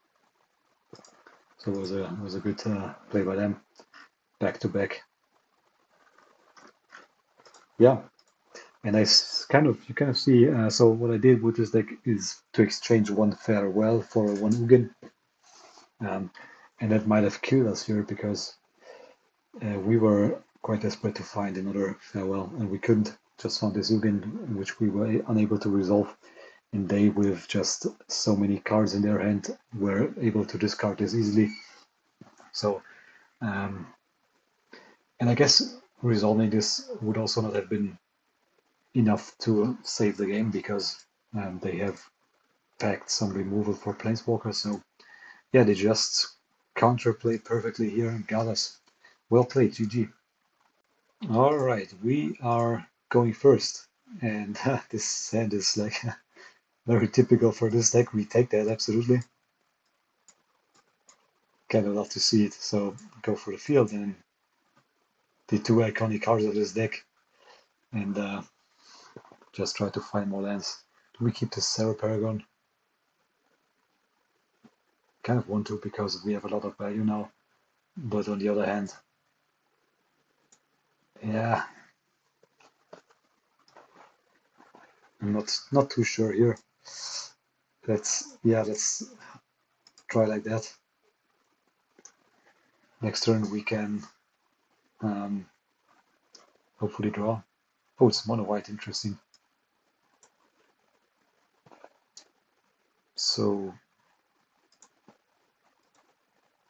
So it was a good play by them, back to back. Yeah, and you kind of see. So what I did with this deck is to exchange one farewell for one Ugin, and that might have killed us here because we were quite desperate to find another farewell, and we couldn't. Just found this Ugin, which we were unable to resolve. And they, with just so many cards in their hand, were able to discard this easily. So, and I guess resolving this would also not have been enough to save the game because they have packed some removal for Planeswalkers. So, yeah, they just counterplayed perfectly here and got us. Well played, GG. All right, we are going first, and this hand is like very typical for this deck. We take that absolutely. Kind of love to see it. So go for the field and the two iconic cards of this deck, and just try to find more lands. Do we keep the Serra Paragon? Kind of want to because we have a lot of value now, but on the other hand, yeah, I'm not too sure here. Let's try like that. Next turn we can hopefully draw. Oh, it's mono white, interesting. So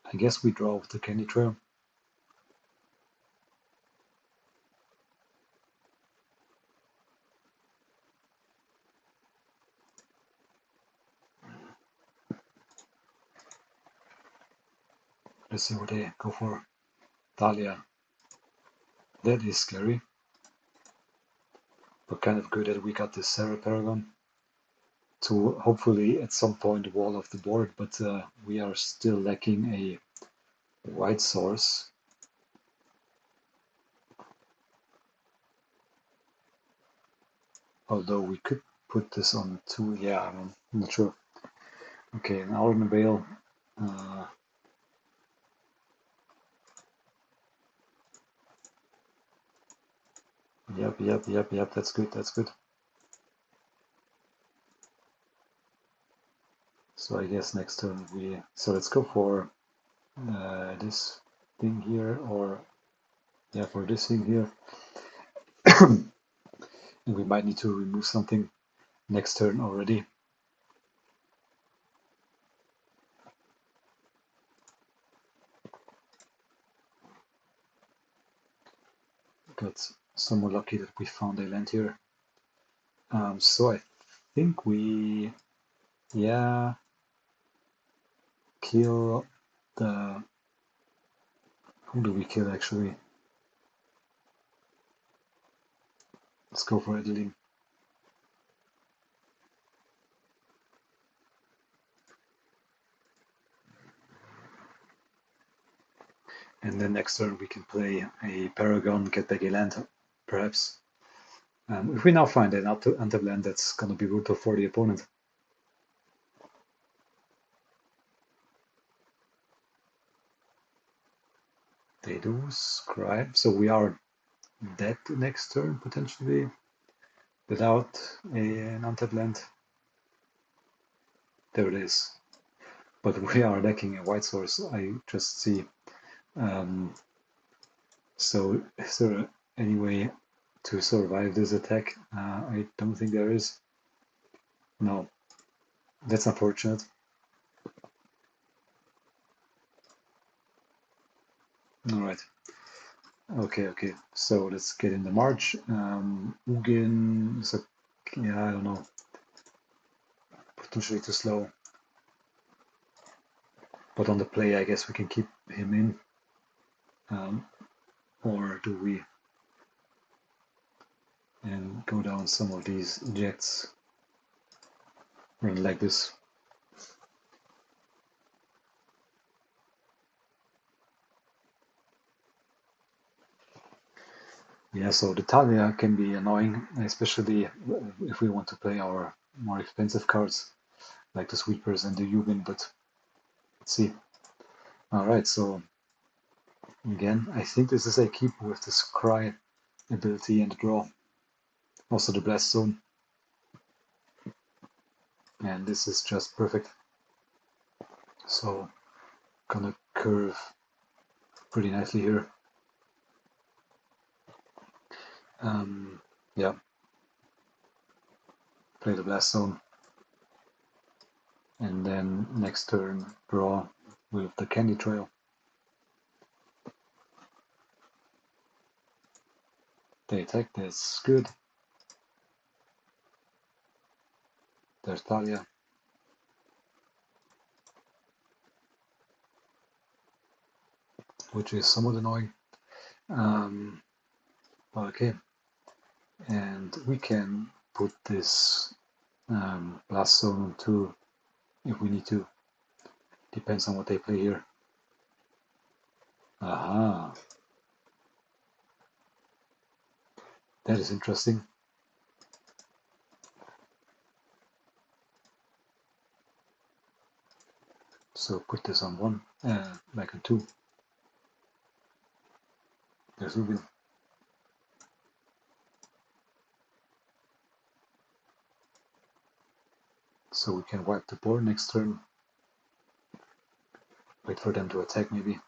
I guess we draw with the Candy Trail. Let's see what they go for. Thalia. That is scary. But kind of good that we got this Serra Paragon to hopefully at some point wall off the board, but we are still lacking a white source. Although we could put this on 2, yeah, I'm not sure. Okay, an Ardenvale. Yep, that's good, that's good. So I guess next turn so let's go for this thing here, or yeah, for this thing here. And we might need to remove something next turn already. Got somewhat lucky that we found a land here. So I think we, yeah, kill the, who do we kill actually? Let's go for Adeline. And then next turn we can play a Paragon, get back a land, perhaps. If we now find an untap land, that's gonna be brutal for the opponent. They do scribe, so we are dead next turn potentially without an untapped land. There it is. But we are lacking a white source, I just see. So is there any way to survive this attack? I don't think there is. No, that's unfortunate. All right. Okay. So let's get in the march. Ugin is yeah, I don't know. Potentially too slow. But on the play, I guess we can keep him in. Or do we? And go down some of these ejects. Run like this. Yeah, so the Talia can be annoying, especially if we want to play our more expensive cards, like the Sweepers and the Ugin, but let's see. Alright, so again, I think this is a keeper with the Scry ability and the draw. Also the Blast Zone. And this is just perfect. So, gonna curve pretty nicely here. Yeah. Play the Blast Zone. And then next turn, draw with the Candy Trail. They attack, that's good. There's Talia. which is somewhat annoying. But okay, and we can put this blast zone on 2 if we need to. Depends on what they play here. Aha. That is interesting. So put this on 1, like on 2. There's Ugin. So we can wipe the board next turn. Wait for them to attack maybe.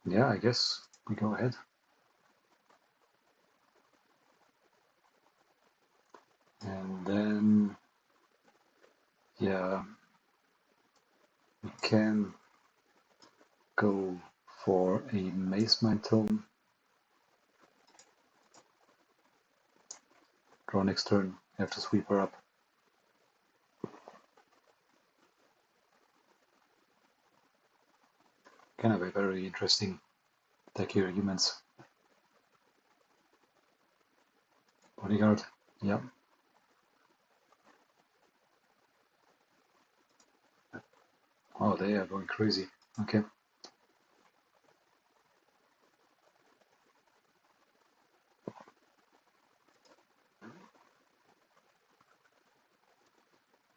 Yeah, I guess we go ahead. And then, yeah, we can go for a Mazemind Tome. Draw next turn, have to sweep her up. Kind of a very interesting deck here, humans. Bodyguard, yeah. Oh, they are going crazy. Okay.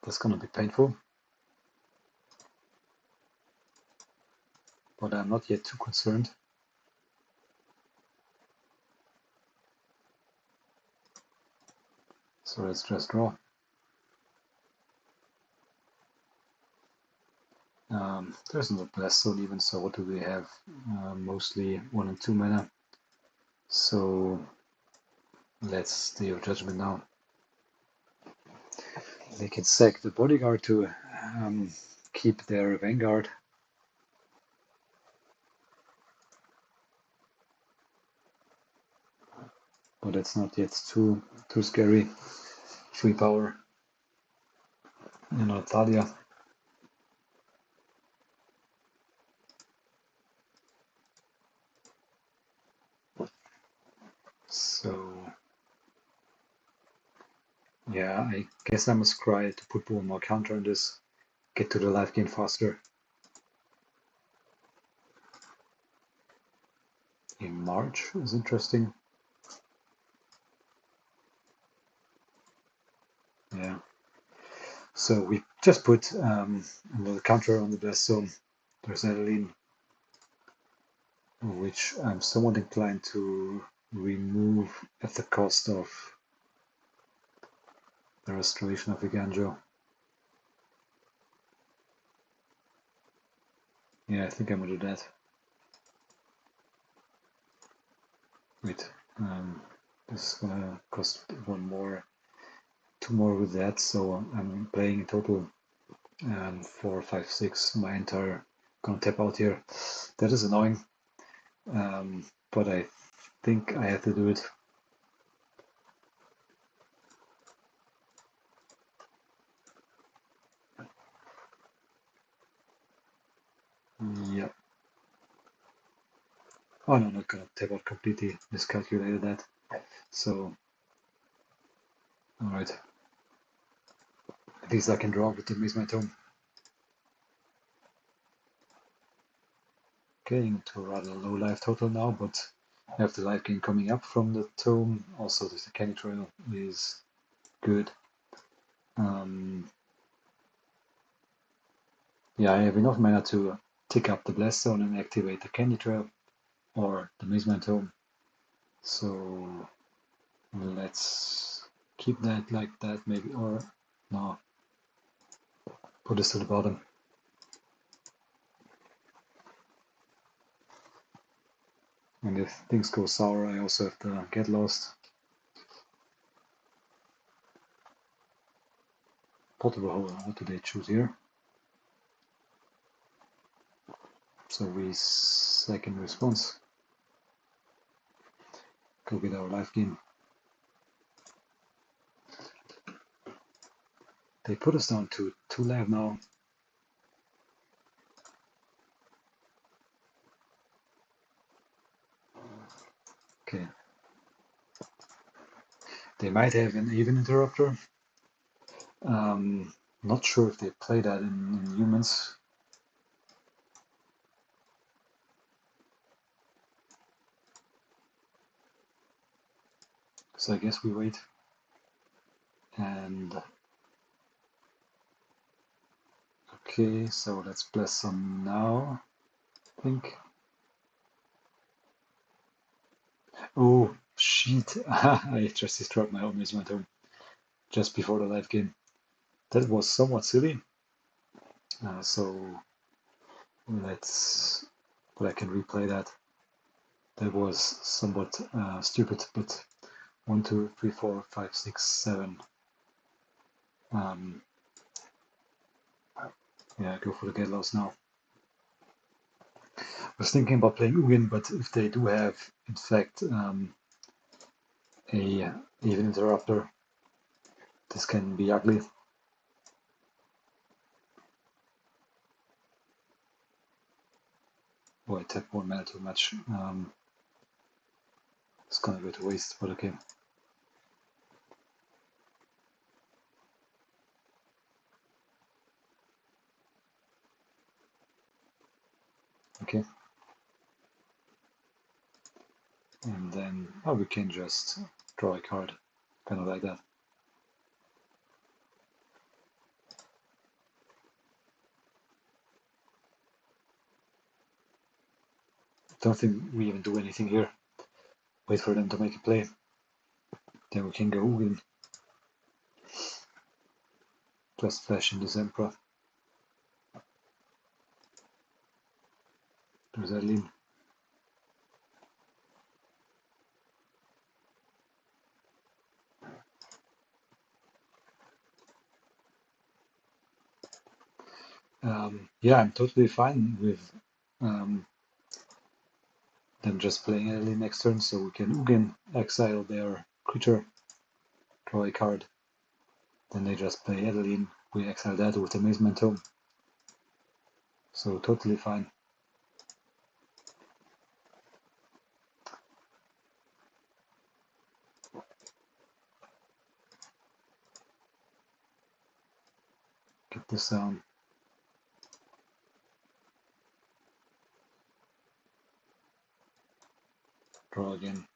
That's gonna be painful. But I'm not yet too concerned. So let's just draw. There's no blast zone even, so what do we have? Mostly 1 and 2 mana. So let's Day of Judgment now. They can sack the bodyguard to keep their vanguard. But that's not yet too scary. 3 power. You know, Thalia. So yeah, I guess I must try to put one more counter on this. Get to the life gain faster. In March is interesting. Yeah. So we just put another counter on the blast zone. There's Adeline, which I'm somewhat inclined to remove at the cost of the Restoration of Eiganjo. Yeah, I think I'm gonna do that. Wait, this is gonna cost 1 more, 2 more with that, so I'm playing in total 4, 5, 6. My entire gonna tap out here. That is annoying, but I think I have to do it. Yep. Oh no, not gonna tap out completely. Miscalculated that. So, alright. At least I can draw with the Mazemind Tome. Getting to a rather low life total now, but I have the life gain coming up from the Tome. Also, the Canny Trail is good. Yeah, I have enough mana to tick up the Blast Zone and activate the Candy Trail or the Mazemind Tome. So let's keep that like that maybe, or no, put this to the bottom. And if things go sour, I also have to get lost. Potable hole, what do they choose here? So we second response. Go get our life gain. They put us down to 2 life now. Okay. They might have an even interrupter. Not sure if they play that in humans. So I guess we wait. And okay, so let's bless some now, I think. Oh, shit. I just destroyed my own Mazemind Tome just before the live game. That was somewhat silly. So let's, but I can replay that. That was somewhat stupid, but 1, 2, 3, 4, 5, 6, 7. Yeah, go for the get loss now. I was thinking about playing Ugin, but if they do have, in fact, a even interrupter, this can be ugly. Oh, I tapped 1 mana too much. It's gonna go to waste, but okay. Okay. And then, oh, we can just draw a card, kind of like that. Don't think we even do anything here. Wait for them to make a play. Then we can go Ugin. Just flash in this Emperor. There's Adeline. Yeah, I'm totally fine with them just playing Adeline next turn, so we can Ugin, exile their creature, draw a card. Then they just play Adeline, we exile that with the Mazemind Tome. So totally fine. Get this down. Draw again.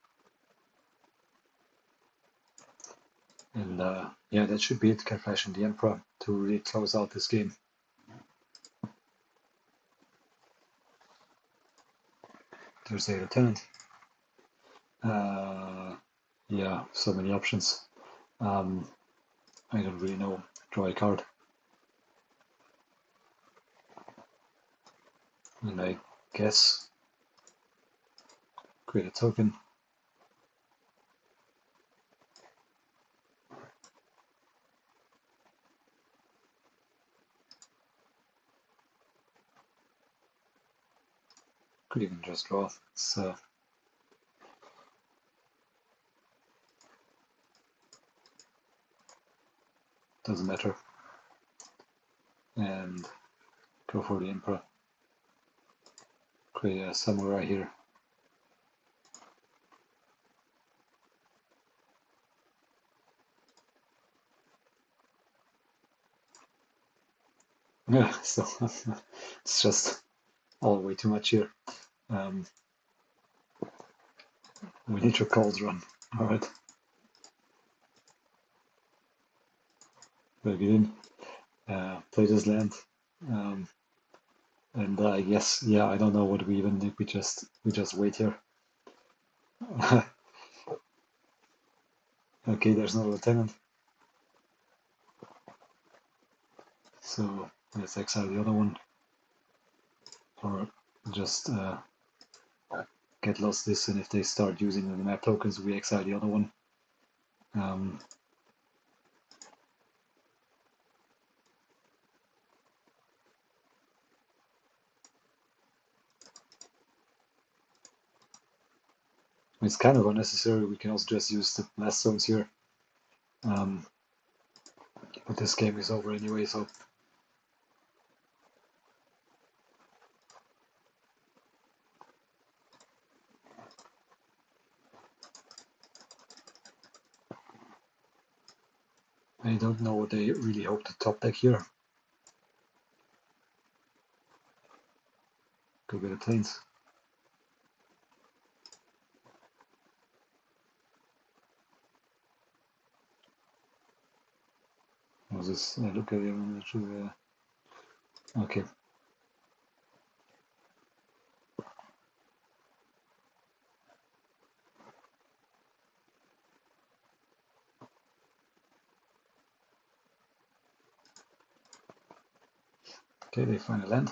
And yeah, that should be it. Can flash in the Emperor to really close out this game. There's a Lieutenant. Yeah, so many options. I don't really know. Draw a card. And I guess create a token. Could even just draw. It's doesn't matter. And go for the Emperor. Create a Samurai here. Yeah, so it's just all way too much here. We need your calls run. Alright. We'll get in. Play this land. And I guess, yeah, I don't know what we even did. We just wait here. Okay, there's no lieutenant. So let's exile the other one. Or just get lost this, and if they start using the map tokens, we exile the other one. It's kind of unnecessary. We can also just use the blast zones here. But this game is over anyway, so I don't know what they really hope to top deck here. Go get the planes. Was this? Look at the okay. Okay, they find a land.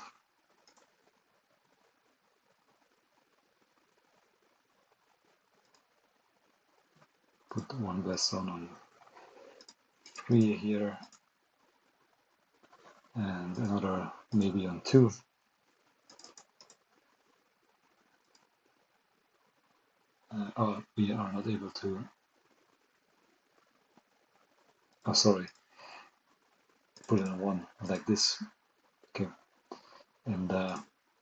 Put one blast zone on 3 here, and another maybe on 2. Oh, we are not able to. Oh, sorry. Put it on 1 like this. Okay, and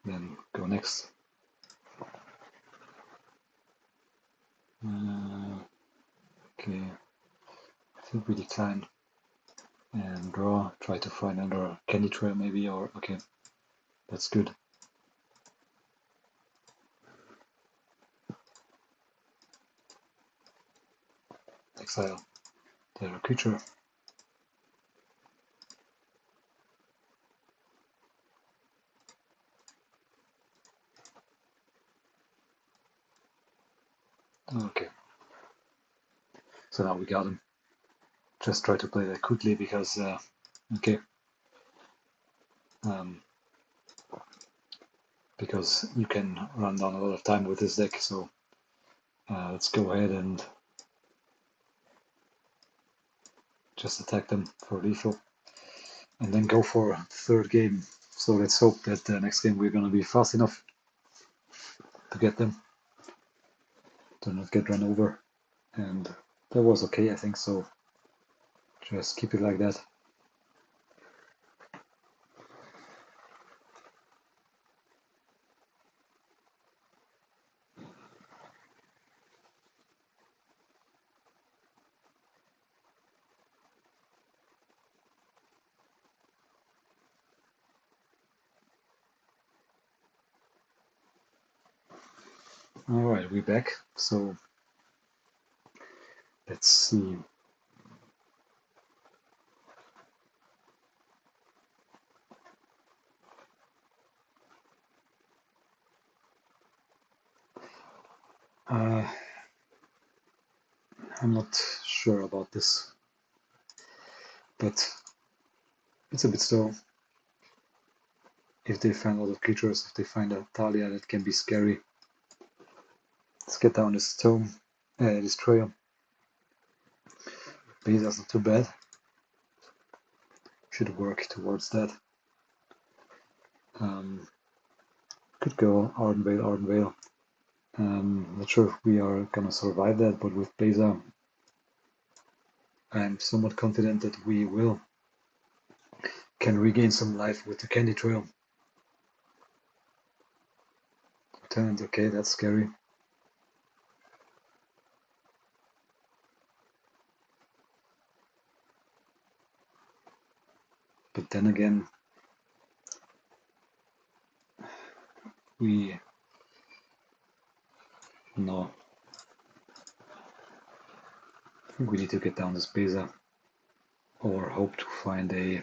then go next. Okay, I think we decline and draw. Try to find another candy trail maybe, or okay, that's good. Exile their creature. Okay, so now we got him. Just try to play that quickly because okay, because you can run down a lot of time with this deck. So let's go ahead and just attack them for lethal, and then go for the 3rd game. So let's hope that the next game we're gonna be fast enough to get them, to not get run over. And that was okay, I think, so just keep it like that. Alright, we're back, so let's see. I'm not sure about this, but it's a bit slow. If they find a lot of creatures, if they find a Thalia, that can be scary. Let's get down this tome, this trail. Beza's not too bad. Should work towards that. Could go Ardenvale. Not sure if we are gonna survive that, but with Beza, I'm somewhat confident that we can regain some life with the Candy Trail. Lieutenant, okay, that's scary. But then again, no. I think we need to get down this Beza, or hope to find a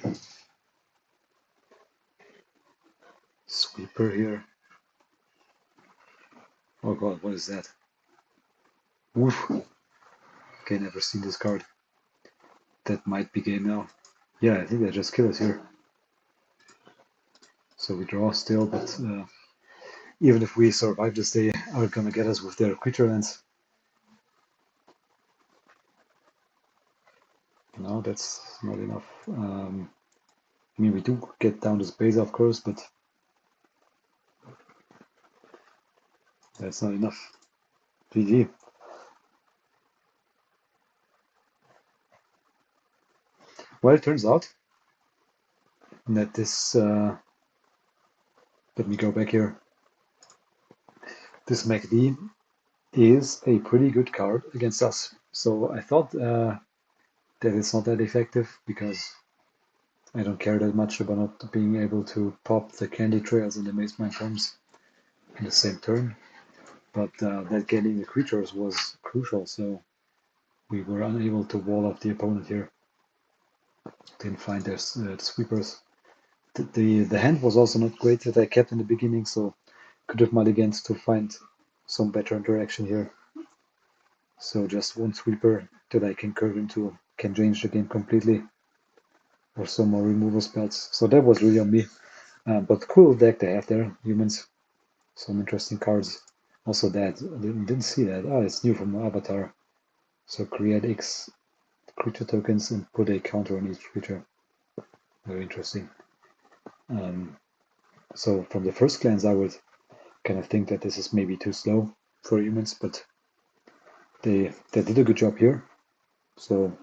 sweeper here. Oh god, what is that? Woof! Okay, never seen this card. That might be game now. Yeah, I think they just kill us here. So we draw still, but even if we survive this, they are gonna get us with their creature lands. No, that's not enough. I mean, we do get down this Beza, of course, but that's not enough. GG. Well, it turns out that this, let me go back here. This MacD is a pretty good card against us. So I thought that it's not that effective because I don't care that much about not being able to pop the Candy Trails and the Mazemind Tomes in the same turn. But that getting the creatures was crucial, so we were unable to wall off the opponent here. Didn't find their sweepers. The hand was also not great that I kept in the beginning, so could have mulligans to find some better interaction here. So just one sweeper that I can curve into can change the game completely. Or some more removal spells. So that was really on me. But cool deck they have there, humans. Some interesting cards. Also that, I didn't see that. Oh, it's new from Avatar. So create X creature tokens and put a counter on each creature. Very interesting. So from the first glance, I would kind of think that this is maybe too slow for humans, but they did a good job here. So,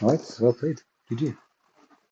alright, well played. GG.